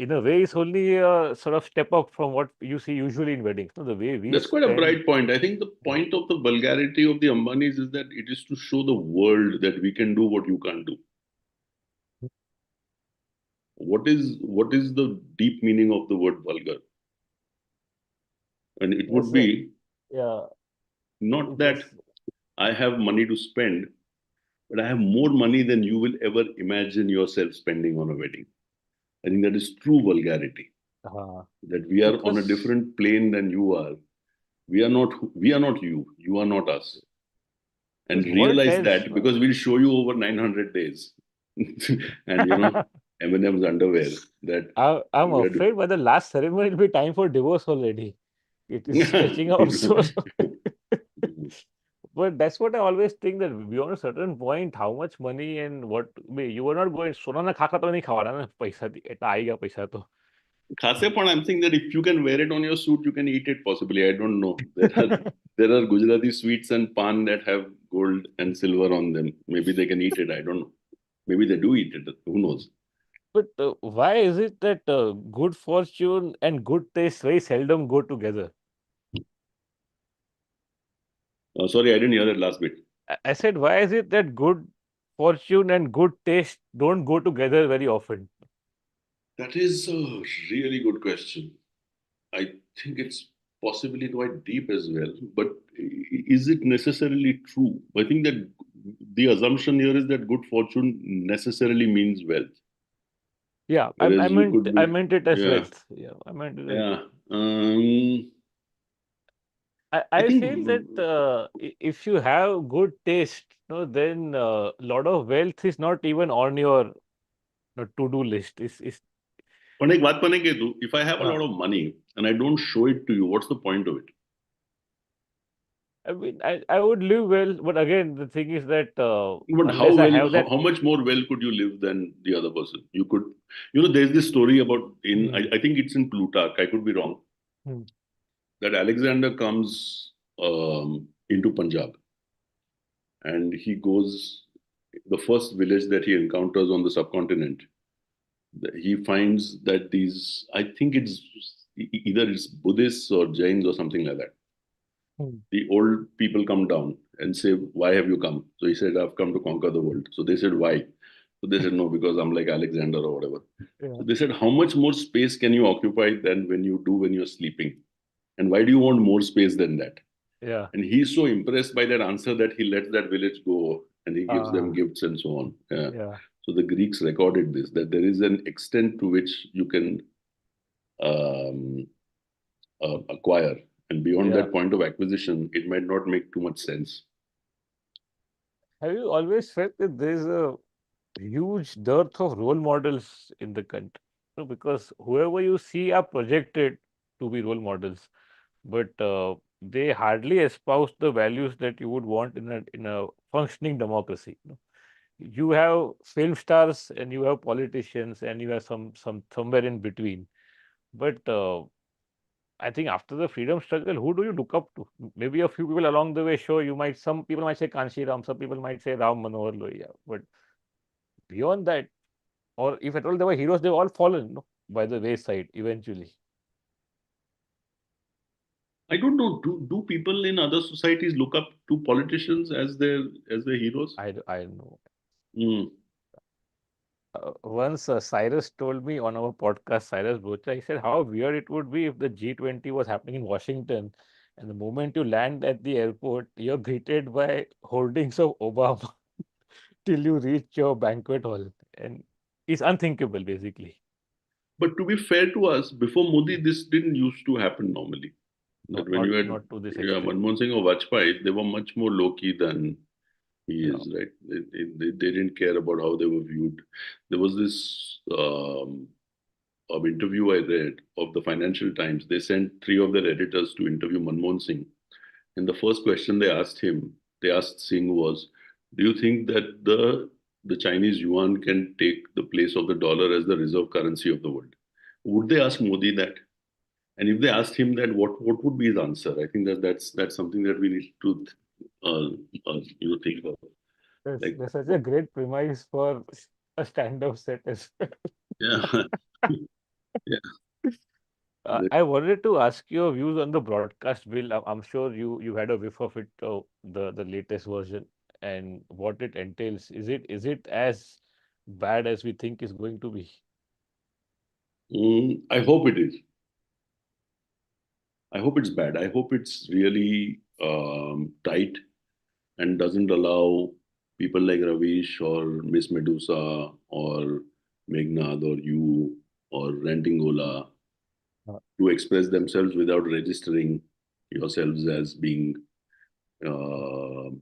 In a way, it's only a sort of step up from what you see usually in weddings. No, the way we That's quite a spend. bright point. I think the Yeah. point of the vulgarity of the Ambanis is that it is to show the world that we can do what you can't do. What is the deep meaning of the word vulgar? And it would Yes, sir. be Yeah. not that Just. I have money to spend, but I have more money than you will ever imagine yourself spending on a wedding. I think that is true vulgarity. That we are on a Because different plane than you are. We are not you. You are not us. And this world realize tells, that, no? because we'll show you over 900 days. And Eminem's underwear, that I'm we are afraid by the last ceremony it'll be time for divorce already. It is stretching out so. But that's what I always think, that beyond a certain point, how much money and what you were not going સોના ના ખાખા તો નહીં ખાવાના ને પૈસાથી એટલે આવી ગયા પૈસા તો. Khasepon, I'm saying that if you can wear it on your suit, you can eat it possibly. I don't know. There are Gujarati sweets and pan that have gold and silver on them. Maybe they can eat it. I don't know. Maybe they do eat it. Who knows? But why is it that good fortune and good taste very seldom go together? Sorry, I didn't hear that last bit. I said, why is it that good fortune and good taste don't go together very often? That is a really good question. I think it's possibly quite deep as well. But is it necessarily true? I think that the assumption here is that good fortune necessarily means wealth. Yeah, Whereas you could I be, meant it as yeah, wealth. Yeah, I meant it as yeah. wealth. I I think, feel that if you have good taste, then a lot of wealth is not even on your to-do list. Is પણ એક વાત મને કે તું, if I have a uh, lot of money and I don't show it to you, what's the point of it? I mean, I would live well, but again, the thing is that But how unless I well, have that. how much more well could you live than the other person? You could, there's this story about Hmm. I think it's in Plutarch, I could be wrong, Hmm. that Alexander comes into Punjab, and he goes, the first village that he encounters on the subcontinent, he finds that these, I think it's either it's Buddhists or Jains or something like that. Hmm. The old people come down and say, "Why have you come?" So he said, "I've come to conquer the world." So they said, "Why?" So they said, "No, because I'm like Alexander or whatever." Yeah. So they said, "How much more space can you occupy than when you're sleeping? And why do you want more space than that?" Yeah. And he's so impressed by that answer that he lets that village go and he gives them Ah. gifts and so on. Yeah. Yeah. So the Greeks recorded this, that there is an extent to which you can um, acquire. And beyond Yeah. that point of acquisition, it might not make too much sense. Have you always felt that there's a huge dearth of role models in the country? No, because whoever you see are projected to be role models, but they hardly espouse the values that you would want in a functioning democracy. You have film stars and you have politicians and you have somewhere in between. But I think after the freedom struggle, who do you look up to? Maybe a few people along the way. Sure, some people might say Kanshi Ram, some people might say Ram Manohar Lohia, but beyond that, or if at all there were heroes, they've all fallen, no, by the wayside eventually. I don't know. Do people in other societies look up to politicians as their heroes? I know. Mm. Once Cyrus told me on our podcast, Cyrus Bocha, he said how weird it would be if the G20 was happening in Washington, and the moment you land at the airport, you're greeted by hoardings of Obama till you reach your banquet hall. And it's unthinkable, basically. But to be fair to us, before Modi, this didn't used to happen normally. That Not when not you had not to this extent. Manmohan Singh or Vajpayee, they were much more low key than he Yeah. is, right? They didn't care about how they were viewed. There was this interview I read of the Financial Times. They sent three of their editors to interview Manmohan Singh. And the first question they asked Singh was, do you think that the Chinese yuan can take the place of the dollar as the reserve currency of the world? Would they ask Modi that? And if they asked him that, what would be his answer? I think that's something that we need to think of. Like, That's such a great premise for a stand-up set as well. yeah, yeah. I wanted to ask your views on the broadcast bill. I'm sure you had a whiff of it, the latest version, and what it entails. Is it as bad as we think is going to be? I hope it is. I hope it's bad. I hope it's really tight and doesn't allow people like Ravish or Miss Medusa or Meghnad or you or Rantingola Uh, to express themselves without registering yourselves as being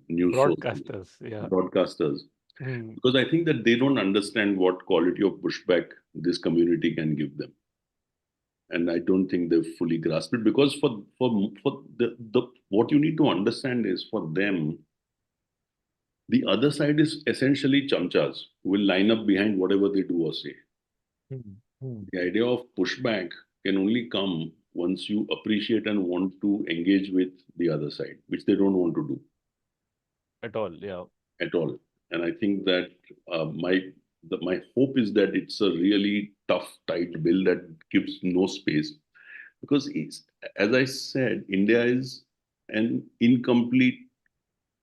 news sources, Broadcasters, yeah. broadcasters. Hmm. Because I think that they don't understand what quality of pushback this community can give them. And I don't think they've fully grasped it because for the what you need to understand is for them, the other side is essentially chamchas who will line up behind whatever they do or say. Hmm. Hmm. The idea of pushback can only come once you appreciate and want to engage with the other side, which they don't want to do At all, yeah. at all. And I think that my hope is that it's a really tough, tight bill that gives no space because it's, as I said, India is an incomplete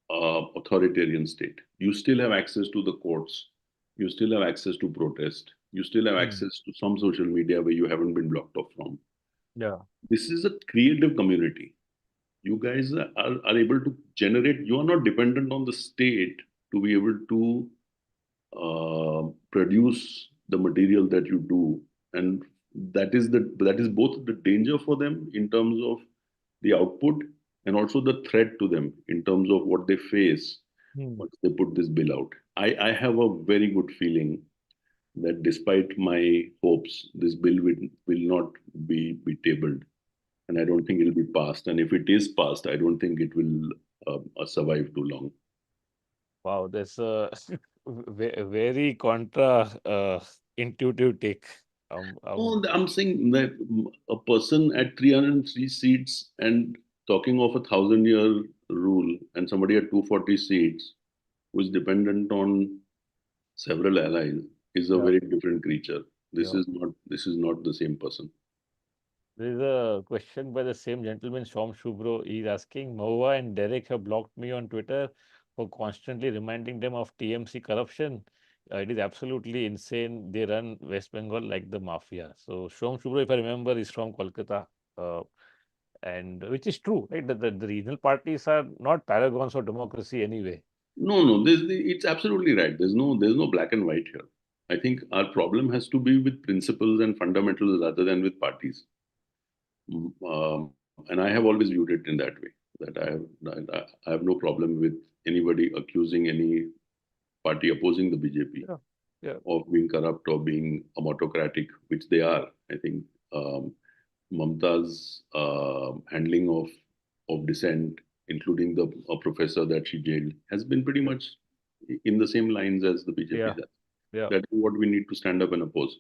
authoritarian state. You still have access to the courts. You still have access to protest. You still have Hmm. access to some social media where you haven't been blocked off from. Yeah. This is a creative community. You guys are able to generate, you are not dependent on the state to be able to produce the material that you do. And that is both the danger for them in terms of the output and also the threat to them in terms of what they face Hmm. once they put this bill out. I have a very good feeling that despite my hopes, this bill will not be tabled. And I don't think it'll be passed. And if it is passed, I don't think it will survive too long. Wow, that's a very contra intuitive take. Um, um, Oh, I'm saying that a person at 303 seats and talking of 1,000 year rule, and somebody at 240 seats who is dependent on several allies is a yeah, very different creature. yeah. This is not the same person. There is a question by the same gentleman, Shom Shubro. He's asking, Mahua and Derek have blocked me on Twitter for constantly reminding them of TMC corruption. It is absolutely insane. They run West Bengal like the mafia. So Shom Shubro, if I remember, is from Kolkata. Uh, and which is true, right? The regional parties are not paragons of democracy anyway. No, no, it's absolutely right. There's no black and white here. I think our problem has to be with principles and fundamentals rather than with parties. And I have always viewed it in that way. I have no problem with anybody accusing any party opposing the BJP. Yeah. Yeah. of being corrupt or being autocratic, which they are. I think um, Mamta's handling of dissent, including the a professor that she jailed, has been pretty Yeah. much in the same lines as the BJP Yeah. has. Yeah. That is what we need to stand up and oppose.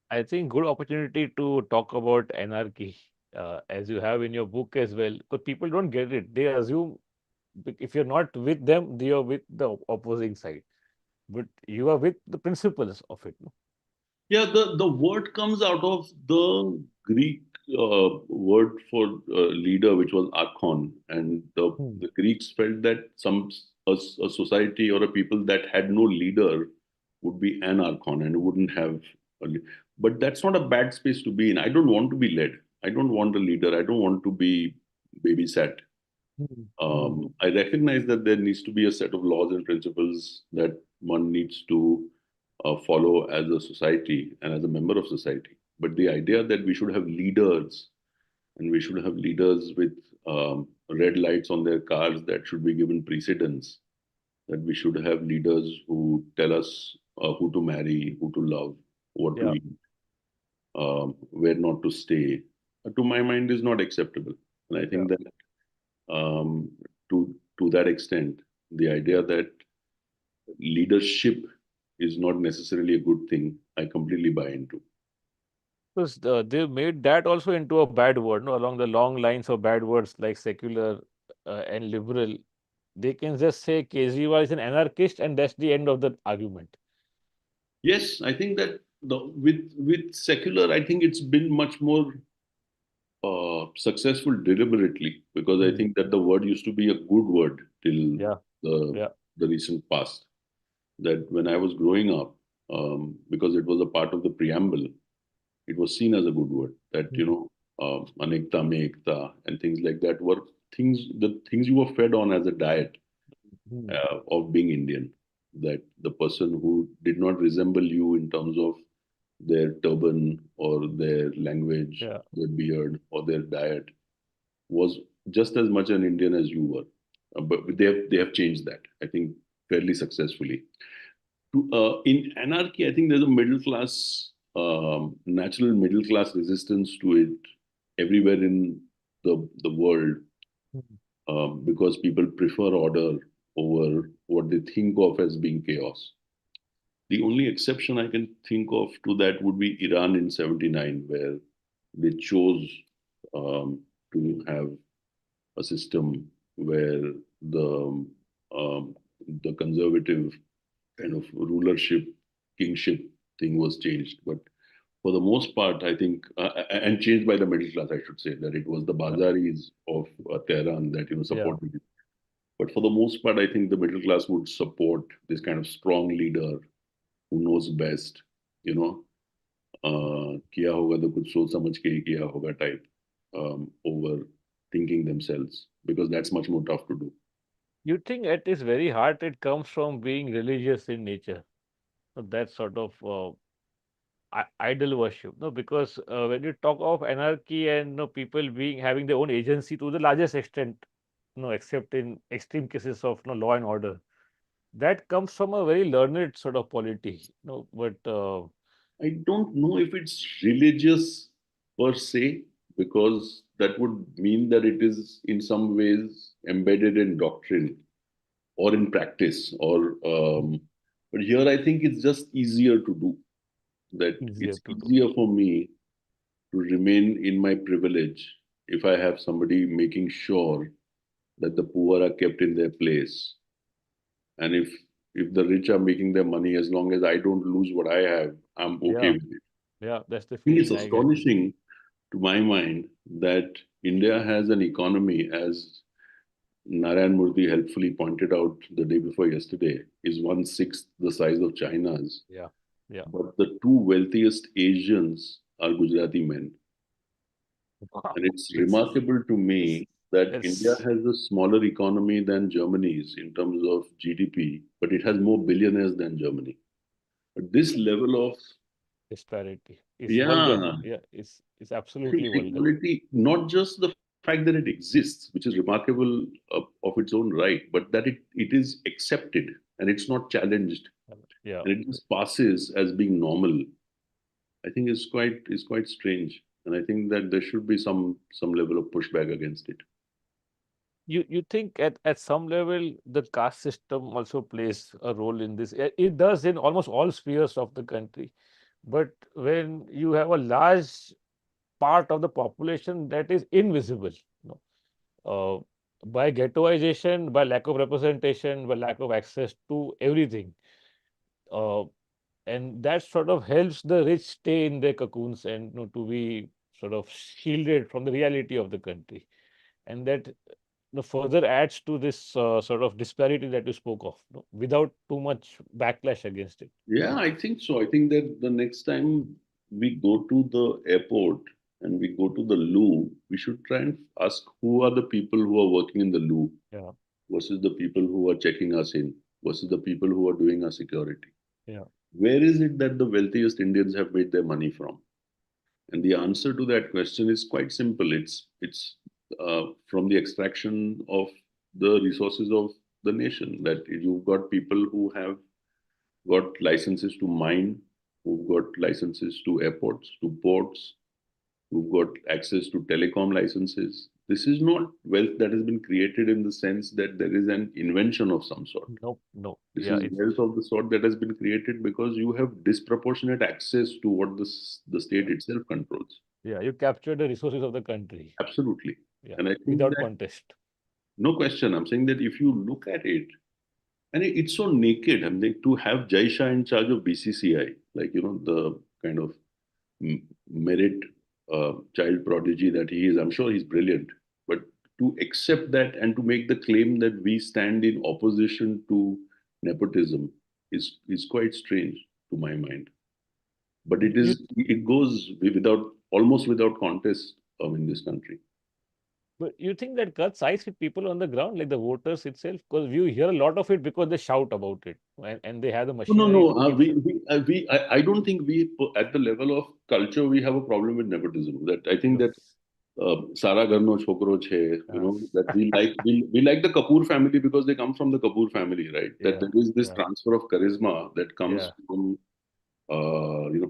I think good opportunity to talk about anarchy, as you have in your book as well, because people don't get it. They assume if you're not with them, you're with the opposing side, but you are with the principles of it. No? Yeah, the word comes out of the Greek word for leader, which was archon, and Hmm. the Greeks felt that a society or a people that had no leader would be an archon and wouldn't have. But that's not a bad space to be in. I don't want to be led. I don't want a leader. I don't want to be babysat. Hmm. Hmm. I recognize that there needs to be a set of laws and principles that one needs to follow as a society and as a member of society. But the idea that we should have leaders and we should have leaders with red lights on their cars that should be given precedence, that we should have leaders who tell us who to marry, who to love, what to Yeah. eat, where not to stay, to my mind is not acceptable. And I Yeah. think that um, to that extent, the idea that leadership is not necessarily a good thing, I completely buy into. Because they made that also into a bad word, no, along the long lines of bad words like secular and liberal. They can just say Kejriwal is an anarchist, and that's the end of the argument. Yes, I think that with secular, I think it's been much more successful deliberately because I Hmm. think that the word used to be a good word till Yeah. the Yeah. the recent past. That when I was growing up, because it was a part of the preamble, it was seen as a good word. That Hmm. anekta, mekta, and things like that were the things you were fed on as a diet Hmm. of being Indian. That the person who did not resemble you in terms of their turban or their language, Yeah. their beard or their diet was just as much an Indian as you were. But they have changed that. I think fairly successfully. In anarchy, I think there's a middle class, natural middle class resistance to it everywhere in the world Hmm. because people prefer order over what they think of as being chaos. The only exception I can think of to that would be Iran in '79, where they chose to have a system where the um, the conservative kind of rulership, kingship thing was changed. But for the most part, I think, and changed by the middle class, I should say, that it was the Yeah. Bazaris of Tehran that Yeah. supported it. But for the most part, I think the middle class would support this kind of strong leader who knows best, you know, किया होगा तो कुछ सोच समझ के ही किया होगा type, over thinking themselves, because that's much more tough to do. You think at its very heart it comes from being religious in nature. So that sort of idol worship. No, because when you talk of anarchy and people being having their own agency to the largest extent, except in extreme cases of law and order, that comes from a very learned sort of polity. No, but I don't know if it's religious per se, because that would mean that it is in some ways embedded in doctrine or in practice. But here I think it's just easier to do. That easier it's to do. easier for me to remain in my privilege if I have somebody making sure that the poor are kept in their place, and if the rich are making their money, as long as I don't lose what I have, I'm okay Yeah, with it. yeah, that's the I think it's feeling I get. astonishing to my mind that India has an economy, as Narayan Murthy helpfully pointed out the day before yesterday, is one-sixth the size of China's. Yeah, yeah. But the two wealthiest Asians are Gujarati men. Wow. And it's It's remarkable to it's me that India it's has a smaller economy than Germany's in terms of GDP, but it has more billionaires than Germany. But this level of, disparity. It's vulgar. yeah, Yeah, it's I think absolutely vulgar. equality, not just the fact that it exists, which is remarkable of its own right, but that it is accepted and it's not challenged. Yeah. and it just passes as being normal, I think is quite strange. And I think that there should be some level of pushback against it. You think at some level the caste system also plays a role in this? It does in almost all spheres of the country. But when you have a large part of the population that is invisible, you know, by ghettoization, by lack of representation, by lack of access to everything, uh, and that sort of helps the rich stay in their cocoons and, to be sort of shielded from the reality of the country, and that, further adds to this sort of disparity that you spoke of, without too much backlash against it. Yeah, I think so. I think that the next time we go to the airport and we go to the loo, we should try and ask who are the people who are working in the loo Yeah, versus the people who are checking us in versus the people who are doing our security. yeah. Where is it that the wealthiest Indians have made their money from? And the answer to that question is quite simple. It's from the extraction of the resources of the nation. That you've got people who have got licenses to mine, who've got licenses to airports, to ports, who've got access to telecom licenses. This is not wealth that has been created in the sense that there is an invention of some sort. No, no. This Yeah, is wealth of the sort that has been created because you have disproportionate access to what the state itself controls. yeah. You capture the resources of the country. Absolutely. Yeah, And I think without that, contest. no question, I'm saying that if you look at it, and it's so naked, I mean, to have Jai Shah in charge of BCCI, like, the kind of merit child prodigy that he is, I'm sure he's brilliant. But to accept that and to make the claim that we stand in opposition to nepotism is quite strange to my mind. But You, it goes without almost without contest in this country. but you think that cuts ice with people on the ground, like the voters itself? Because you hear a lot of it because they shout about it, and they have the No, no, machinery no. to keep shouting. I don't think at the level of culture, we have a problem with nepotism. That I think No. that Sara Garno Chokro Che, Uh, that we like the Kapoor family because they come from the Kapoor family, right? That yeah, there is this yeah, transfer of charisma that yeah. comes from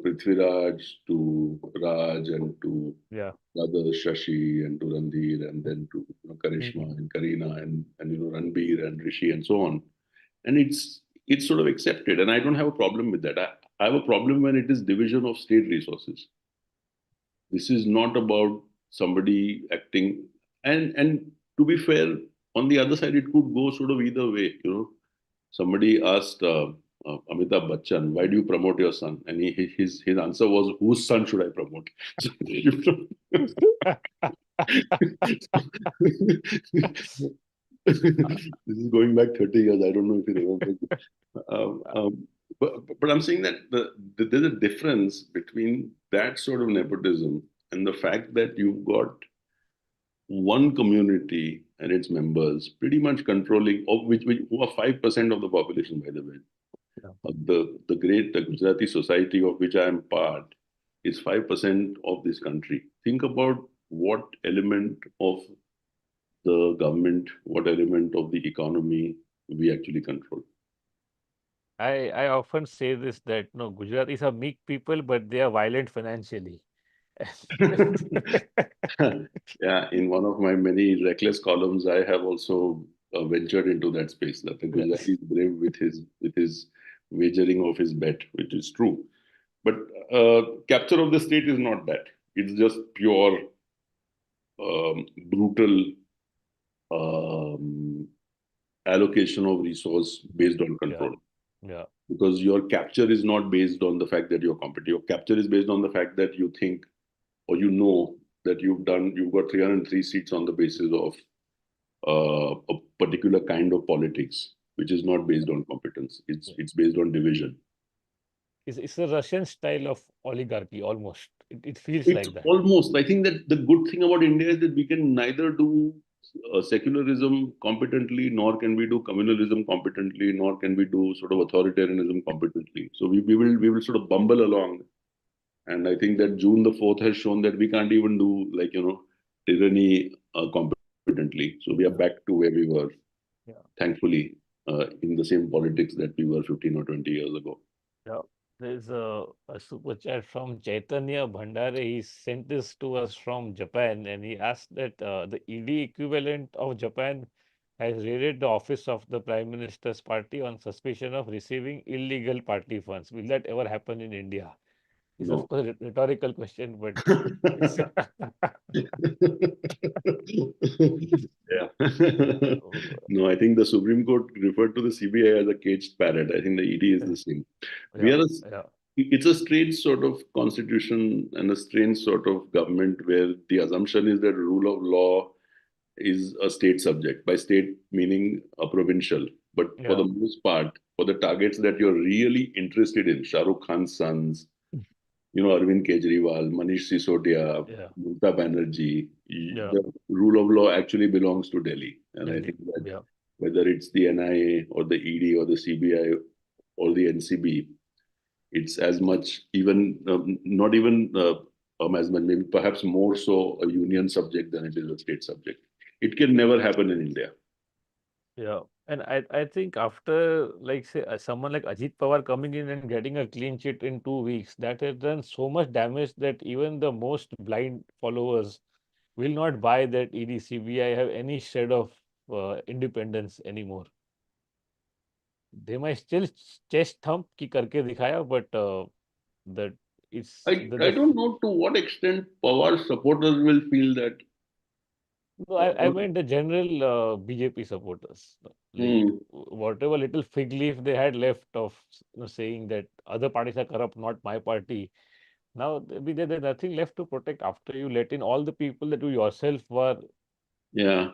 Prithviraj to Raj and to Yeah. other Shashi and to Randhir and then to Karishma Mhm. and Karina and Ranbir and Rishi and so on. And it's sort of accepted, and I don't have a problem with that. I have a problem when it is division of state resources. This is not about somebody acting, and to be fair, on the other side, it could go sort of either way. Somebody asked Amitabh Bachchan, "Why do you promote your son?" And his answer was, "Whose son should I promote?" So, this is going back 30 years. I don't know if you remember. Um, um, but I'm saying that there's a difference between that sort of nepotism and the fact that you've got one community and its members pretty much controlling, of which who are 5% of the population, by the way. Yeah. The great Gujarati society of which I am part is 5% of this country. Think about what element of the government, what element of the economy we actually control. I often say this that no, Gujaratis are meek people, but they are violent financially. Yeah, in one of my many reckless columns, I have also ventured into that space that the Yes. Gujarati is brave with his wagering of his bet, which is true. But capture of the state is not that. It's just pure brutal um, allocation of resource based on Yeah. control. Yeah. Because your capture is not based on the fact that you're competent. Your capture is based on the fact that you think or that you've got 303 seats on the basis of a particular kind of politics, which is not based on competence. It's Yeah. it's based on division. It's a Russian style of oligarchy almost. It feels It's like that. almost, I think that the good thing about India is that we can neither do secularism competently, nor can we do communalism competently, nor can we do sort of authoritarianism competently. So we will sort of bumble along. And I think that June the 4th has shown that we can't even do like, tyranny competently. So we are Yeah. back to where we were, Yeah. thankfully. in the same politics that we were 15 or 20 years ago. Yeah. There's a super chat from Chaitanya Bhandare. He sent this to us from Japan and he asked that the ED equivalent of Japan has raided the office of the Prime Minister's party on suspicion of receiving illegal party funds. Will that ever happen in India? It's of No. course a rhetorical question, but it's Yeah. No, I think the Supreme Court referred to the CBI as a caged parrot. I think the ED is the same. We yeah, are a, yeah, it's a strange sort of constitution and a strange sort of government where the assumption is that rule of law is a state subject. By state meaning a provincial. But for yeah, the most part, for the targets that you're really interested in, Shah Rukh Khan's sons, Arvind Kejriwal, Manish Sisodia, yeah, Mamata Banerjee, yeah, the rule of law actually belongs to Delhi. And I Delhi, think that yeah, whether it's the NIA or the ED or the CBI or the NCB, it's as much, even not even as much, maybe perhaps more so a union subject than it is a state subject. It can never happen in India. yeah. And I think after like say someone like Ajit Pawar coming in and getting a clean sheet in 2 weeks, that has done so much damage that even the most blind followers will not buy that EDCBI have any shred of independence anymore. They might still chest thump ki karke dikhaya, but that it's I don't know to what extent Pawar supporters will feel that. no, I meant the general BJP supporters, like Hmm, whatever little fig leaf they had left of saying that other parties are corrupt, not my party. Now there's nothing left to protect after you let in all the people that you yourself were yeah.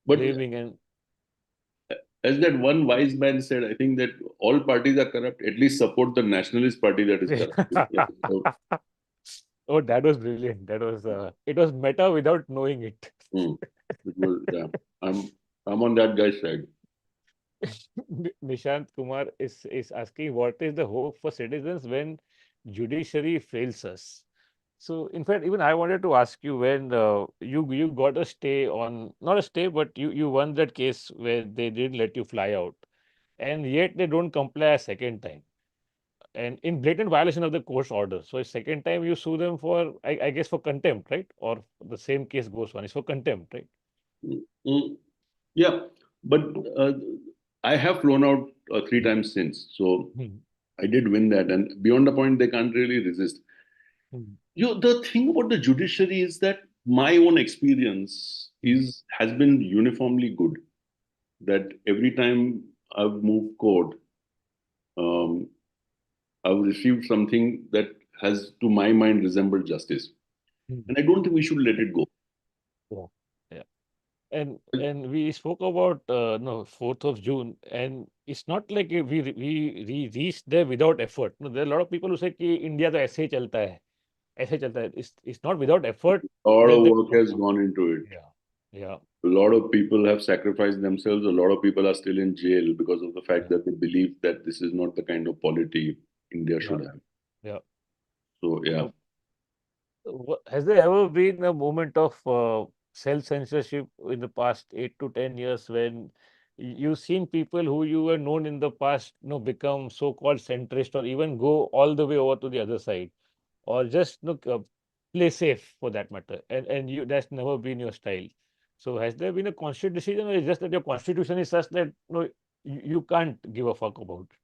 But blaming and as that one wise man said, I think that all parties are corrupt. At least support the nationalist party that is corrupt. So, oh, that was brilliant. That was it was meta without knowing it. hmm, yeah, I'm I'm on that guy's side. Nishant Kumar is asking what is the hope for citizens when judiciary fails us? So, in fact, even I wanted to ask you when you got a stay on not a stay, but you won that case where they didn't let you fly out, and yet they don't comply a second time, and in blatant violation of the court's order. So, a second time you sue them for I guess for contempt, right? Or the same case goes on. It's for contempt, right? Mm, yeah, but I have flown out 3 times since, so Hmm. I did win that, and beyond the point, they can't really resist. Hmm. The thing about the judiciary is that my own experience Hmm. is has been uniformly good. That every time I've moved court, um, I've received something that has, to my mind, resembled justice. Hmm. And I don't think we should let it go. Yeah. Yeah. And we spoke about no 4th of June, and it's not like we reached there without effort. No, there are a lot of people who say कि India तो ऐसे ही चलता है, ऐसे ही चलता है. It's not without effort A lot that of they work has gone into it. yeah, yeah, A lot of people have sacrificed themselves. A lot of people are still in jail because of the fact yeah, that they believe that this is not the kind of polity India yeah, should have. yeah. So, yeah. Uh, has there ever been a moment of self-censorship in the past 8 to 10 years when you've seen people who you were known in the past, become so-called centrist or even go all the way over to the other side, or just play safe for that matter, and you that's never been your style. So has there been a conscious decision, or is just that your constitution is such that you can't give a fuck about it?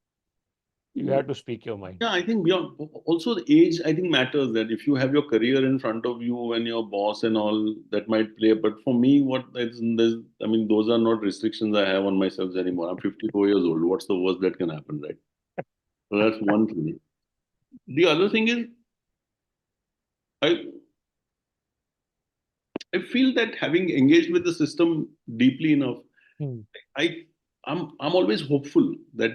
You have to speak your mind. Yeah, I think beyond also the age, I think matters that if you have your career in front of you and your boss and all that might play. But for me, I mean, those are not restrictions I have on myself anymore. I'm 54 years old. What's the worst that can happen, right? So that's one thing. The other thing is, I I feel that having engaged with the system deeply enough, Hmm. I I'm always hopeful that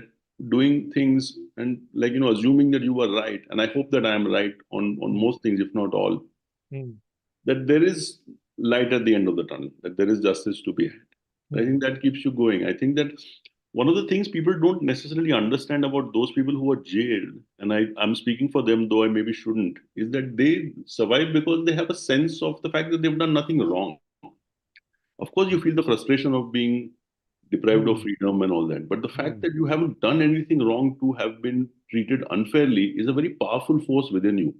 doing things and assuming that you were right, and I hope that I am right on Hmm. most things, if not all, Hmm. that there is light at the end of the tunnel, that there is justice to be had. I Hmm. think that keeps you going. I think that one of the things people don't necessarily understand about those people who are jailed, and I'm speaking for them, though I maybe shouldn't, is that they survive because they have a sense of the fact that they've done nothing wrong. Of course, you feel the frustration of being deprived of Hmm. freedom and all that. But the fact Hmm. that you haven't done anything wrong to have been treated unfairly is a very powerful force within you.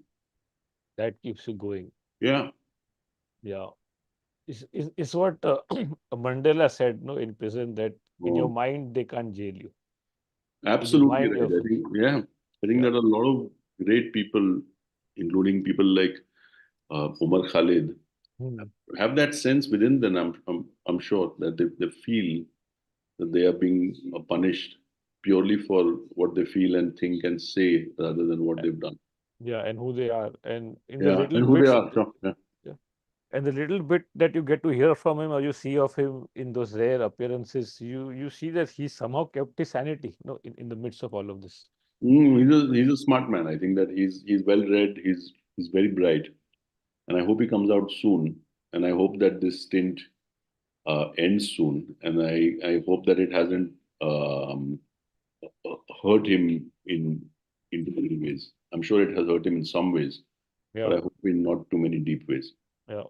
That keeps you going. Yeah. Yeah. It's what Mandela said, no, in prison, that in your Oh, mind they can't jail you. In your absolutely mind right. you're I free. think, yeah, I think Yeah. there are a lot of great people, including people like Umar Khalid, Hmm. have that sense within them. I'm sure that they feel that they are being punished purely for what they feel and think and say rather than what a- they've done. Yeah, and who they are. And in the Yeah, little and who they bits, are. Sure. Yeah. yeah, and the little bit that you get to hear from him or you see of him in those rare appearances, you see that he somehow kept his sanity, no, in the midst of all of this. He's a smart man. I think that he's well read. He's very bright, and I hope he comes out soon. And I hope that this stint ends soon. And I hope that it hasn't hurt him in too many ways. I'm sure it has hurt him in some ways, but Yeah. I hope in not too many deep ways. Yeah.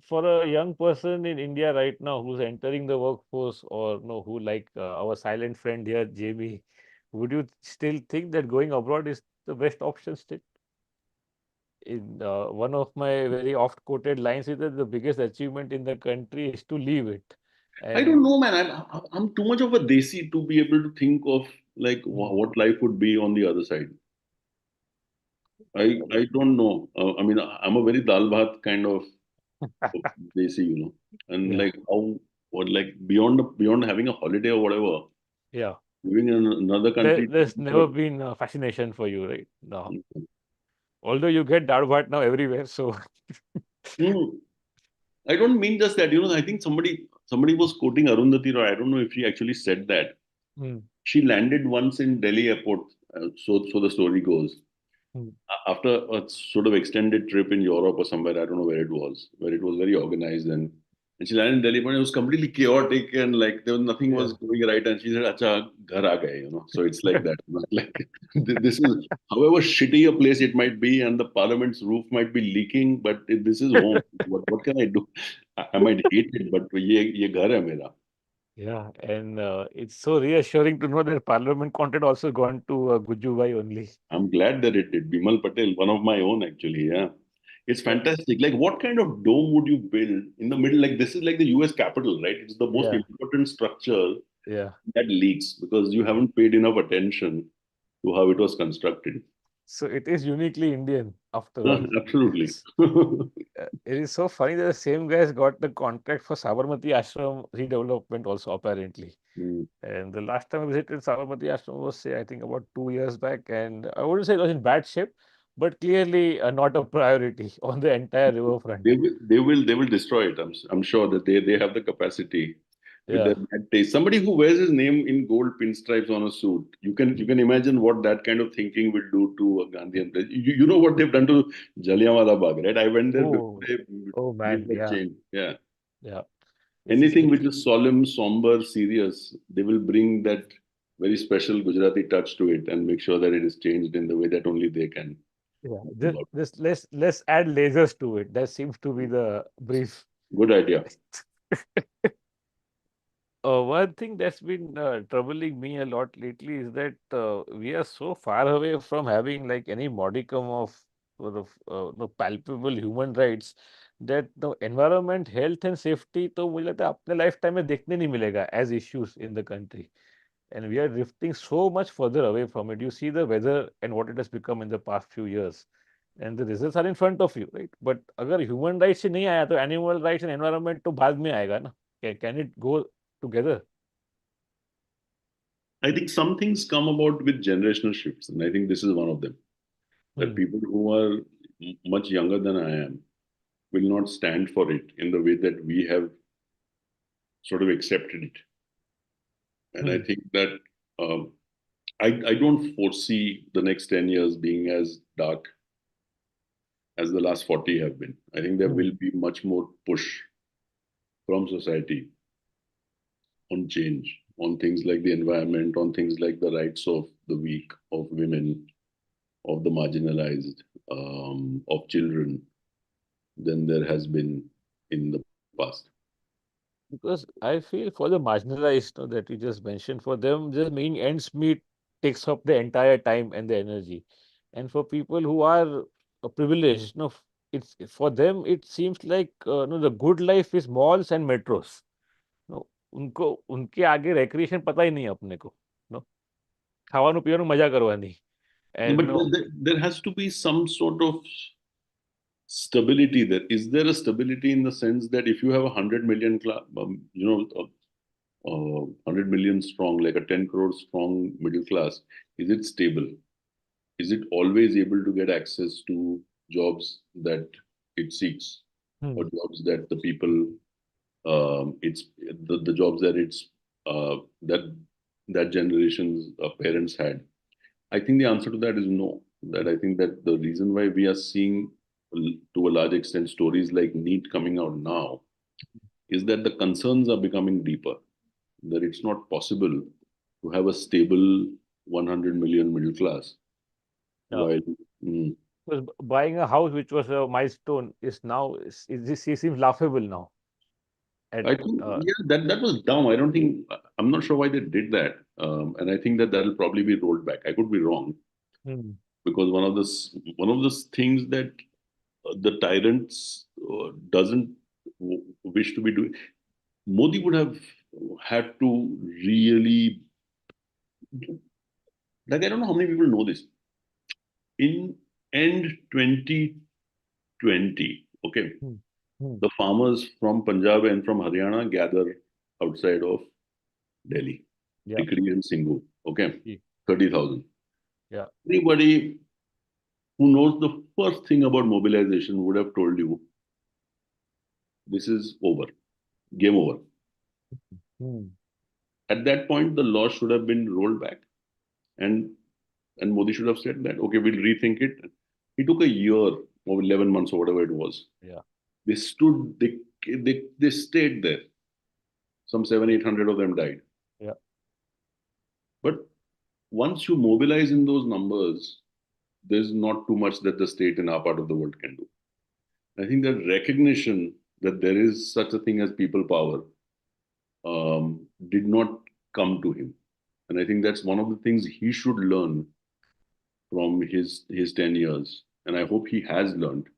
For a young person in India right now who's entering the workforce, or no, who like our silent friend here, Jamie, would you still think that going abroad is the best option still? In one of my very oft quoted lines is that the biggest achievement in the country is to leave it. I don't And know, man. I'm too much of a desi to be able to think of like hmm, what life would be on the other side. I don't know. I mean, I'm a very dal bhat kind of desi, and yeah, like how what like beyond having a holiday or whatever, yeah. living in another country. There's never been a fascination for you, right? No. Although you get dal bhat now everywhere, so Hmm. I don't mean just that. I think somebody was quoting Arundhati Roy. I don't know if she actually said that. hmm, She landed once in Delhi airport. So the story goes. hmm, After a sort of extended trip in Europe or somewhere, I don't know where it was very organized, and she landed in Delhi, but it was completely chaotic and like there was nothing was yeah. going right. And she said, "Acha, ghar aa gaye." So it's like that. Like this is, however shitty a place it might be, and the parliament's roof might be leaking, but this is home. What can I do? I might hate it, but ye ghar hai mera. Yeah, and it's so reassuring to know that Parliament content also gone to Gujubai only. I'm glad that it did. Bimal Patel, one of my own actually. Yeah. It's Yeah, fantastic. Like, what kind of dome would you build in the middle? Like, this is like the US Capitol, right? It's the most yeah, important structure yeah. that leaks because you Yeah. haven't paid enough attention to how it was constructed. So it is uniquely Indian after all. Absolutely. It is so funny that the same guys got the contract for Sabarmati Ashram redevelopment also apparently. Mm. And the last time I visited Sabarmati Ashram was, say, I think about 2 years back, and I wouldn't say it was in bad shape, but clearly not a priority on the entire riverfront. They will destroy it. I'm sure that they have the capacity with their Yeah. bad taste. Somebody who wears his name in gold pinstripes on a suit, you can imagine what that kind of thinking will do to a Gandhian. You know what they've done to Jallianwala Bagh, right? I went there before Oh, they oh made man, that yeah, change. Yeah. yeah. Anything It's which is solemn, somber, serious, they will bring that very special Gujarati touch to it and make sure that it is changed in the way that only they can yeah. bring about. This let's add lasers to it. That seems to be the brief. Good idea. One thing that's been troubling me a lot lately is that we are so far away from having like any modicum of sort of no palpable human rights that the environment, health and safety तो मुझे लगता है अपने lifetime में देखने नहीं मिलेगा as issues in the country, and we are drifting so much further away from it. You see the weather and what it has become in the past few years, and the results are in front of you, right? But अगर human rights से नहीं आया तो animal rights and environment तो बाद में आएगा ना? Can it go together? I think some things come about with generational shifts, and I think this is one of them. That Hmm. people who are much younger than I am will not stand for it in the way that we have sort of accepted it. And I Hmm. think that um, I don't foresee the next 10 years being as dark as the last 40 have been. I think there Hmm. will be much more push from society on change, on things like the environment, on things like the rights of the weak, of women, of the marginalized, of children, than there has been in the past. Because I feel for the marginalized, that you just mentioned, for them, just making ends meet takes up the entire time and the energy. And for people who are privileged, it's for them, it seems like the good life is malls and metros. No, उनको उनके आगे recreation पता ही नहीं है अपने को. No, खाવાનું પીવાનું મજા કરવાની. No, And but there has to be some sort of stability there. Is there a stability in the sense that if you have 100 million, 100 million strong, like a 10 crore strong middle class, is it stable? Is it always able to get access to jobs that it seeks, or hmm, jobs that the people, it's the jobs that that that generation's parents had? I think the answer to that is no. That I think that the reason why we are seeing, to a large extent, stories like NEET coming out now is that the concerns are becoming deeper. That it's not possible to have a stable 100 million middle class yeah. while. Mm, Because buying a house, which was a milestone, is now it seems laughable now. At I think, yeah, that was dumb. I don't think, I'm not sure why they did that. And I think that that'll probably be rolled back. I could be wrong, hmm, because one of the things that the tyrants doesn't wish to be doing. Modi would have had to really, like, I don't know how many people know this. In end 2020, okay, hmm, hmm, the farmers from Punjab and from Haryana gather outside of Delhi, yeah, Tikri and Singhu, okay, ye- 30,000. yeah, Anybody who knows the first thing about mobilization would have told you this is over, game over. hmm, At that point, the law should have been rolled back, and and Modi should have said that, okay, we'll rethink it. He took a year or 11 months or whatever it was. yeah, They stood, they stayed there. Some seven, 800 of them died. yeah. But once you mobilize in those numbers, there's not too much that the state in our part of the world can do. I think that recognition that there is such a thing as people power did not come to him. And I think that's one of the things he should learn from his 10 years. And I hope he has learned,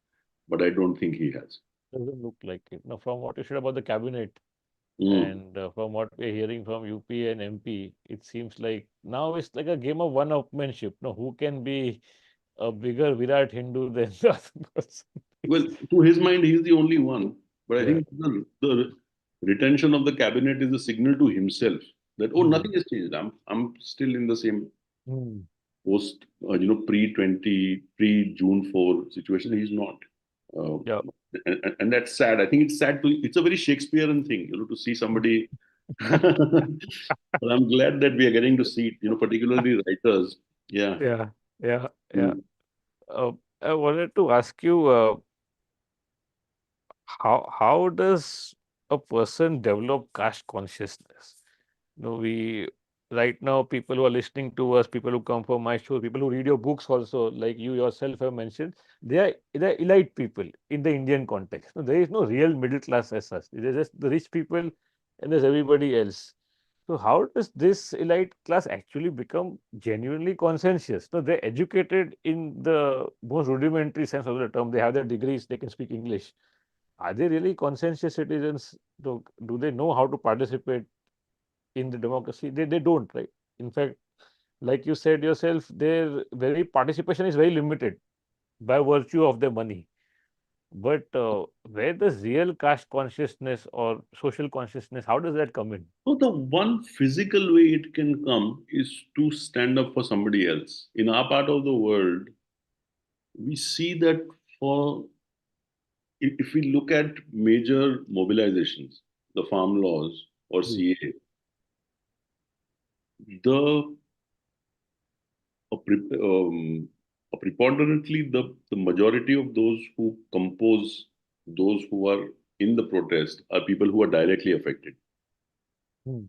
but I don't think he has. Doesn't look like it. Now, from what you said about the cabinet, Mm. and from what we're hearing from UP and MP, it seems like now it's like a game of one-upmanship. No, who can be a bigger Virat Hindu than the other person? Well, to his mind, he's the only one. But I Yeah. think the retention of the cabinet is a signal to himself that, oh, Hmm. nothing has changed. I'm still in the same Hmm. post, pre June 4 situation. He's not. Uh, Yeah. and that's sad. I think it's sad it's a very Shakespearean thing, to see somebody. But I'm glad that we are getting to see it, particularly writers. Yeah. Yeah. Yeah. Yeah. Mm. Uh, I wanted to ask you, how does a person develop caste consciousness? We right now, people who are listening to us, people who come for my show, people who read your books also, like you yourself have mentioned, they're elite people in the Indian context. No, there is no real middle class as such. There's just the rich people and there's everybody else. So how does this elite class actually become genuinely conscientious? No, they're educated in the most rudimentary sense of the term. They have their degrees, they can speak English. Are they really conscientious citizens? Do they know how to participate in the democracy? They don't, right? In fact, like you said yourself, their very participation is very limited by virtue of their money. But where does real caste consciousness or social consciousness, how does that come in? So the one physical way it can come is to stand up for somebody else. In our part of the world, we see that for if we look at major mobilizations, the farm laws or Hmm. CA, the a pre- um, preponderantly the majority of those who compose those who are in the protest are people who are directly affected, Hmm.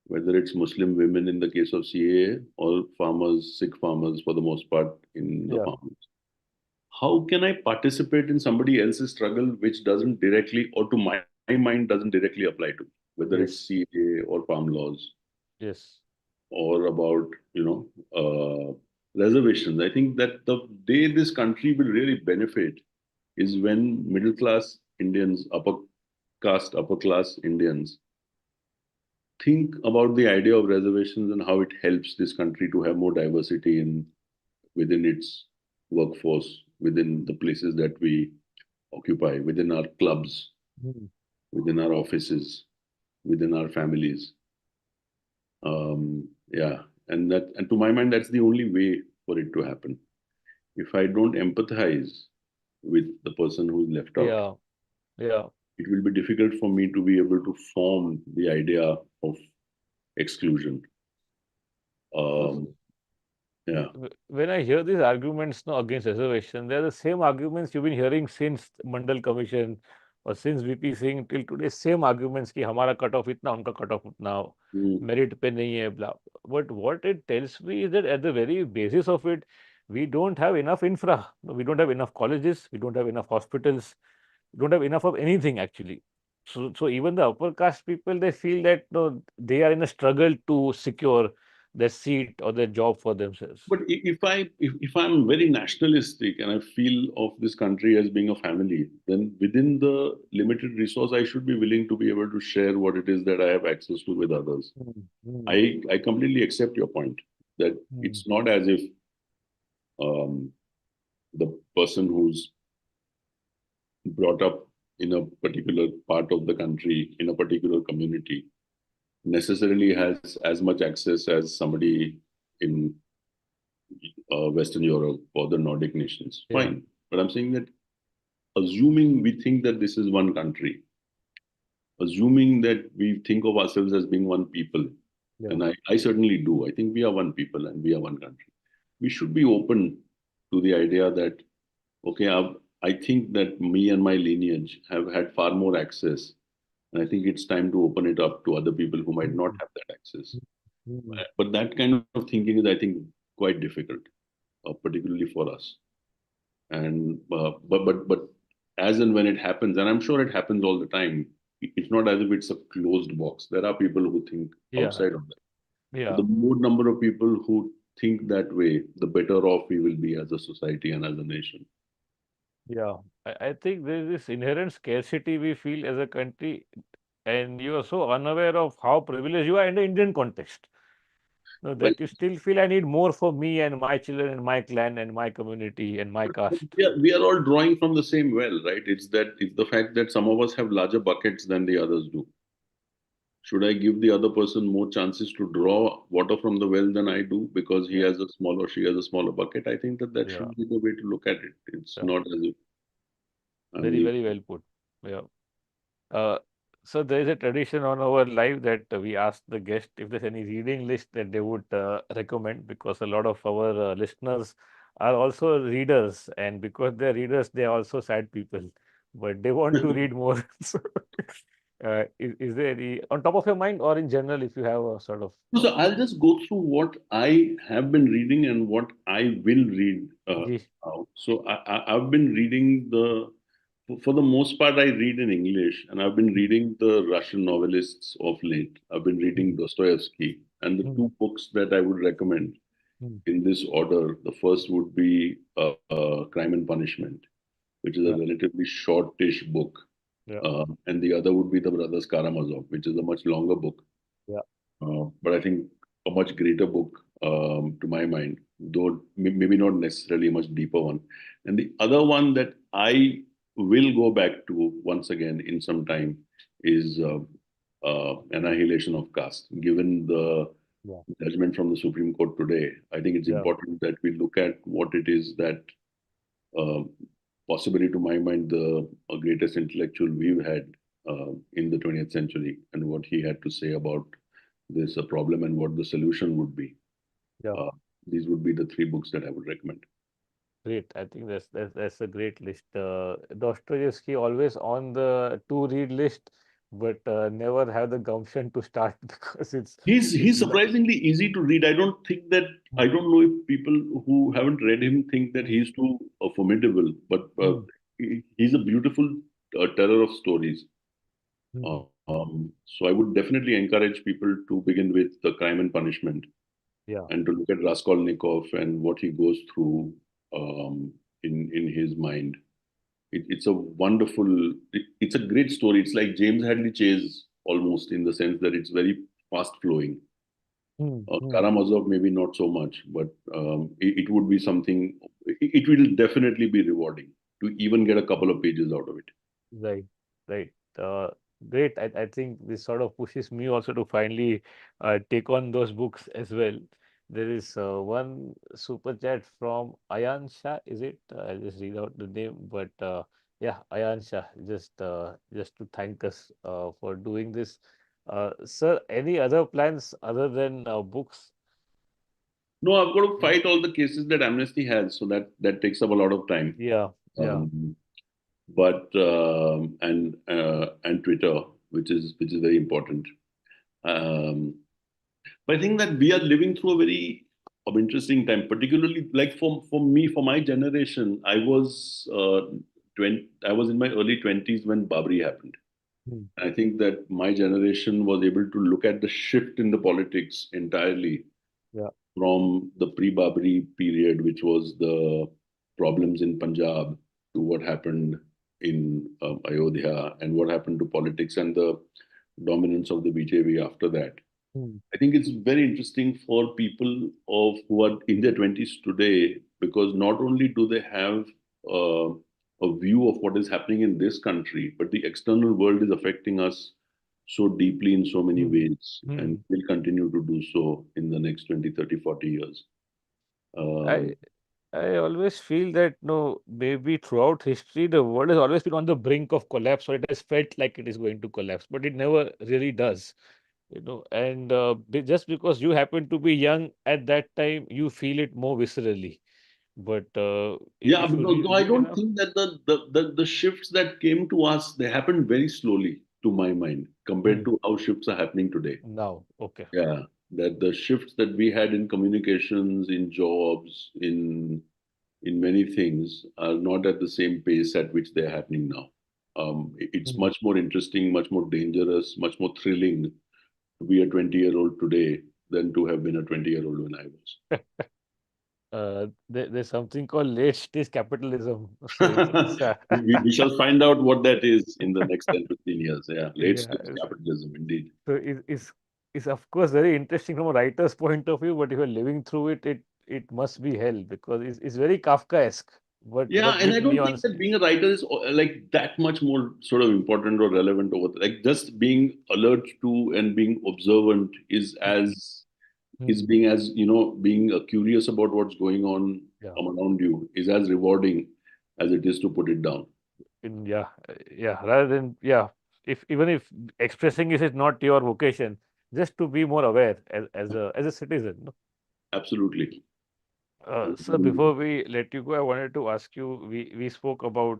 whether it's Muslim women in the case of CAA or farmers, Sikh farmers for the most part in the Yeah. farmers. How can I participate in somebody else's struggle which doesn't directly or to my mind doesn't directly apply to, whether it's Yes. CA or farm laws Yes. or about, reservations. I think that the day this country will really benefit is when middle class Indians, upper class Indians think about the idea of reservations and how it helps this country to have more diversity in within its workforce, within the places that we occupy, within our clubs, Mm. within our offices, within our families. Yeah, and to my mind, that's the only way for it to happen. If I don't empathize with the person who's left out, Yeah. Yeah. it will be difficult for me to be able to form the idea of exclusion. So, Um, yeah. when I hear these arguments now against reservation, they're the same arguments you've been hearing since Mandal Commission or since VP Singh till today. Same arguments कि हमारा cut off इतना, उनका cut off उतना, Mm. merit पे नहीं है, blah. But what it tells me is that at the very basis of it, we don't have enough infra. We don't have enough colleges. We don't have enough hospitals. We don't have enough of anything actually. So even the upper caste people, they feel that no, they are in a struggle to secure their seat or their job for themselves. But if I'm very nationalistic and I feel of this country as being a family, then within the limited resource, I should be willing to be able to share what it is that I have access to with others. Mm, mm, I completely accept your point that mm, it's not as if um, the person who's brought up in a particular part of the country, in a particular community, necessarily has as much access as somebody in Western Europe or the Nordic nations. yeah, Fine. But I'm saying that assuming we think that this is one country, assuming that we think of ourselves as being one people, yeah. and I certainly do, I think we are one people and we are one country. We should be open to the idea that, okay, I think that me and my lineage have had far more access. And I think it's time to open it up to other people who might not Mm, have that access. mm, But that kind of thinking is, I think, quite difficult, particularly for us. And but as and when it happens, and I'm sure it happens all the time, it's not as if it's a closed box. There are people who think yeah, outside of that. yeah, The more number of people who think that way, the better off we will be as a society and as a nation. yeah. I think there's this inherent scarcity we feel as a country, and you are so unaware of how privileged you are in the Indian context. No, Well, that you still feel I need more for me and my children and my clan and my community and my caste. we are all drawing from the same well, right? It's the fact that some of us have larger buckets than the others do. Should I give the other person more chances to draw water from the well than I do because he Yeah, has a smaller, she has a smaller bucket? I think that that yeah, should be the way to look at it. It's yeah. not as if I'm Very, the very well put. Yeah. Uh, so there is a tradition on our live that we ask the guest if there's any reading list that they would recommend because a lot of our listeners are also readers, and because they're readers, they're also sad people, but they want to read more. So, is there any on top of your mind, or in general, if you have a sort of So I'll just go through what I have been reading and what I will read Ji, out. So I've been reading for the most part, I read in English, and I've been hmm, reading the Russian novelists of late. I've been reading hmm, Dostoevsky, and the hmm, two books that I would recommend hmm, in this order, the first would be Crime and Punishment, which is a yeah, relatively shortish book, yeah, and the other would be The Brothers Karamazov, which is a much longer book, yeah, but I think a much greater book to my mind, though maybe not necessarily a much deeper one. And the other one that I will go back to once again in some time is Annihilation of Caste. Given the yeah, judgment from the Supreme Court today, I think it's yeah, important that we look at what it is that uh, possibly to my mind the greatest intellectual we've had in the 20th century and what he had to say about this problem and what the solution would be. yeah. Uh, these would be the three books that I would recommend. Great. I think that's a great list. Dostoevsky always on the to read list, but never have the gumption to start because He's it's like surprisingly easy to read. I mm, don't know if people who haven't read him think that mm, he's too formidable, but mm, he's a beautiful teller of stories. Hmm. So I would definitely encourage people to begin with the Crime and Punishment Yeah. and to look at Raskolnikov and what he goes through in his mind. It's a wonderful, it's a great story. It's like James Hadley Chase almost in the sense that it's very fast flowing. Hmm. Hmm. Karamazov maybe not so much, but it would be something. It will definitely be rewarding to even get a couple of pages out of it. Right, right. Uh, Great. I think this sort of pushes me also to finally take on those books as well. There is one super chat from Ayan Shah, is it? I'll just read out the name, but yeah, Ayan Shah, just to thank us for doing this. Sir, any other plans other than books? No, I've got to Hmm. fight all the cases that Amnesty has, so that takes up a lot of time. Yeah, yeah. Um, but and Twitter, which is very important. Um, but I think that we are living through a very interesting time, particularly like for me, for my generation. I was in my early 20s when Babri happened. Hmm. I think that my generation was able to look at the shift in the politics entirely Yeah. from the pre-Babri period, which was the problems in Punjab, to what happened in Ayodhya and what happened to politics and the dominance of the BJP after that. Hmm. I think it's very interesting for people who are in their 20s today because not only do they have uh, a view of what is happening in this country, but the external world is affecting us so deeply in so many Hmm. ways and Hmm. will continue to do so in the next 20, 30, 40 years. Um, I I always feel that no, maybe throughout history, the world has always been on the brink of collapse, or it has felt like it is going to collapse, but it never really does, you know. And just because you happen to be young at that time, you feel it more viscerally. But yeah, if you because though I live don't enough, think that the shifts that came to us, they happened very slowly to my mind compared hmm, to how shifts are happening today. now, okay. Yeah, that the shifts that we had in communications, in jobs, in many things are not at the same pace at which they're happening now. It's Hmm. much more interesting, much more dangerous, much more thrilling to be a 20-year-old today than to have been a 20-year-old when I was. There's something called late stage capitalism, so it's We shall find out what that is in the next 10, 15 years. Yeah, late yeah. stage capitalism, indeed. So is of course very interesting from a writer's point of view, but if you're living through it, it must be hell because it's very Kafkaesque, Yeah, but and with I don't think that nuances. being a writer is like that much more sort of important or relevant over like just being alert to and being observant is Hmm. being as being curious about what's going on Yeah. around you is as rewarding as it is to put it down. Yeah. Rather than yeah, if even if expressing is not your vocation, just to be more aware as a citizen. No? Absolutely. So before we let you go, I wanted to ask you, we spoke about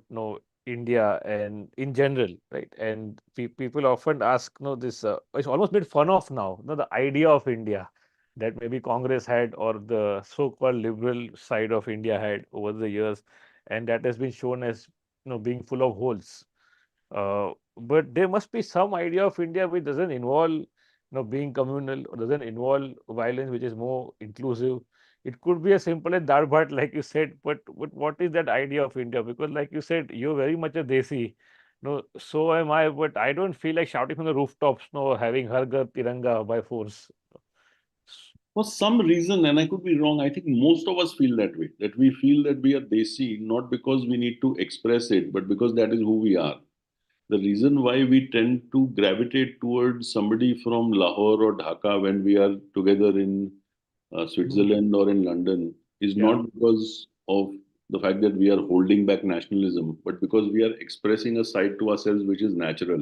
India and in general, right? And people often ask, this it's almost made fun of now, the idea of India that maybe Congress had or the so-called liberal side of India had over the years, and that has been shown as being full of holes. But there must be some idea of India which doesn't involve, being communal or doesn't involve violence, which is more inclusive. It could be as simple as dal bhat, like you said, but what is that idea of India? Because, like you said, you're very much a desi. No, so am I, but I don't feel like shouting from the rooftops, no, having Har Ghar Tiranga by force. For some reason, and I could be wrong, I think most of us feel that way. That we feel that we are Desi, not because we need to express it, but because that is who we are. The reason why we tend to gravitate towards somebody from Lahore or Dhaka when we are together in Hmm. Switzerland or in London is Yeah. not because of the fact that we are holding back nationalism, but because we are expressing a side to ourselves which is natural.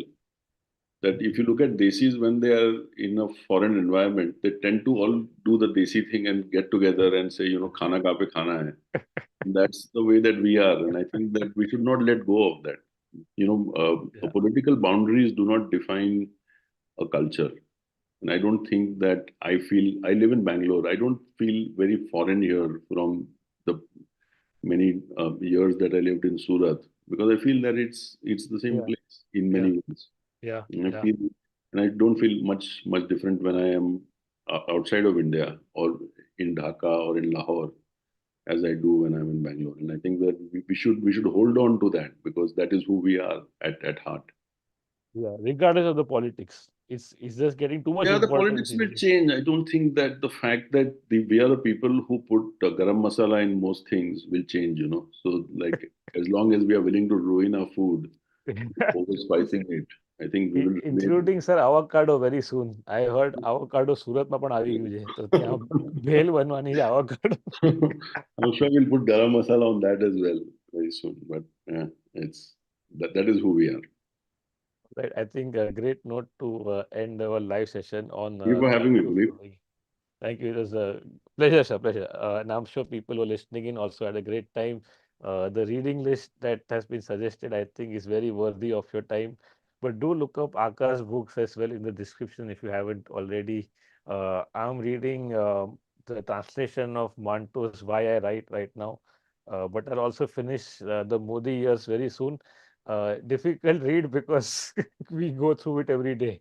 That if you look at Desis when they are in a foreign environment, they tend to all do the Desi thing and get together and say, khana kahan pe khana hai. That's the way that we are. And I think that we should not let go of that. Yeah. Political boundaries do not define a culture. And I don't think that I live in Bangalore. I don't feel very foreign here from the many years that I lived in Surat because I feel that it's the same Yeah. place in Yeah. many ways. Yeah, And I yeah. feel, and I don't feel much different when I am outside of India or in Dhaka or in Lahore as I do when I'm in Bangalore. And I think that we should hold on to that because that is who we are at heart. Yeah, regardless of the politics, it's just getting too much Yeah, the importance politics in will this. change. I don't think that the fact that we are the people who put garam masala in most things will change, you know. So, like, as long as we are willing to ruin our food, over spicing it, I think we will remain. Including sir avocado very soon. I heard avocado સુરતમાં પણ આવી ગયું છે તો ત્યાં ભેલ બનવાની છે avocado. I'm sure we'll put garam masala on that as well very soon. But yeah, it's that is who we are. Right, I think a great note to end our live session on. Thank you for having Thank me, you Punit. for thank you. It was a pleasure, sir. Pleasure. And I'm sure people who are listening in also had a great time. The reading list that has been suggested, I think, is very worthy of your time. But do look up Aakars books as well in the description if you haven't already. I'm reading the translation of Manto's Why I Write right now. But I'll also finish the Modi years very soon. Difficult read because we go through it every day.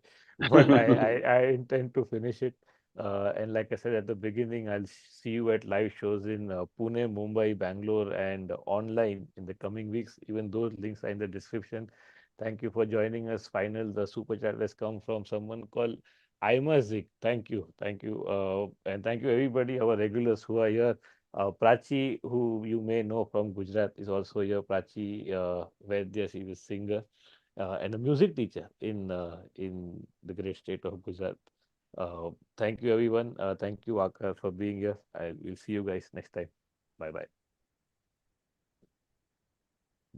But I intend to finish it. And like I said at the beginning, I'll see you at live shows in Pune, Mumbai, Bangalore, and online in the coming weeks. Even those links are in the description. Thank you for joining us. Final, the super chat has come from someone called Imazik. Thank you. Thank you. And thank you, everybody, our regulars who are here. Prachi, who you may know from Gujarat, is also here. Prachi Vaidya, she is a singer and a music teacher in the great state of Gujarat. Thank you, everyone. Thank you, Aakar, for being here. I will see you guys next time. Bye bye.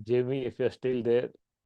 Jamie, if you're still there,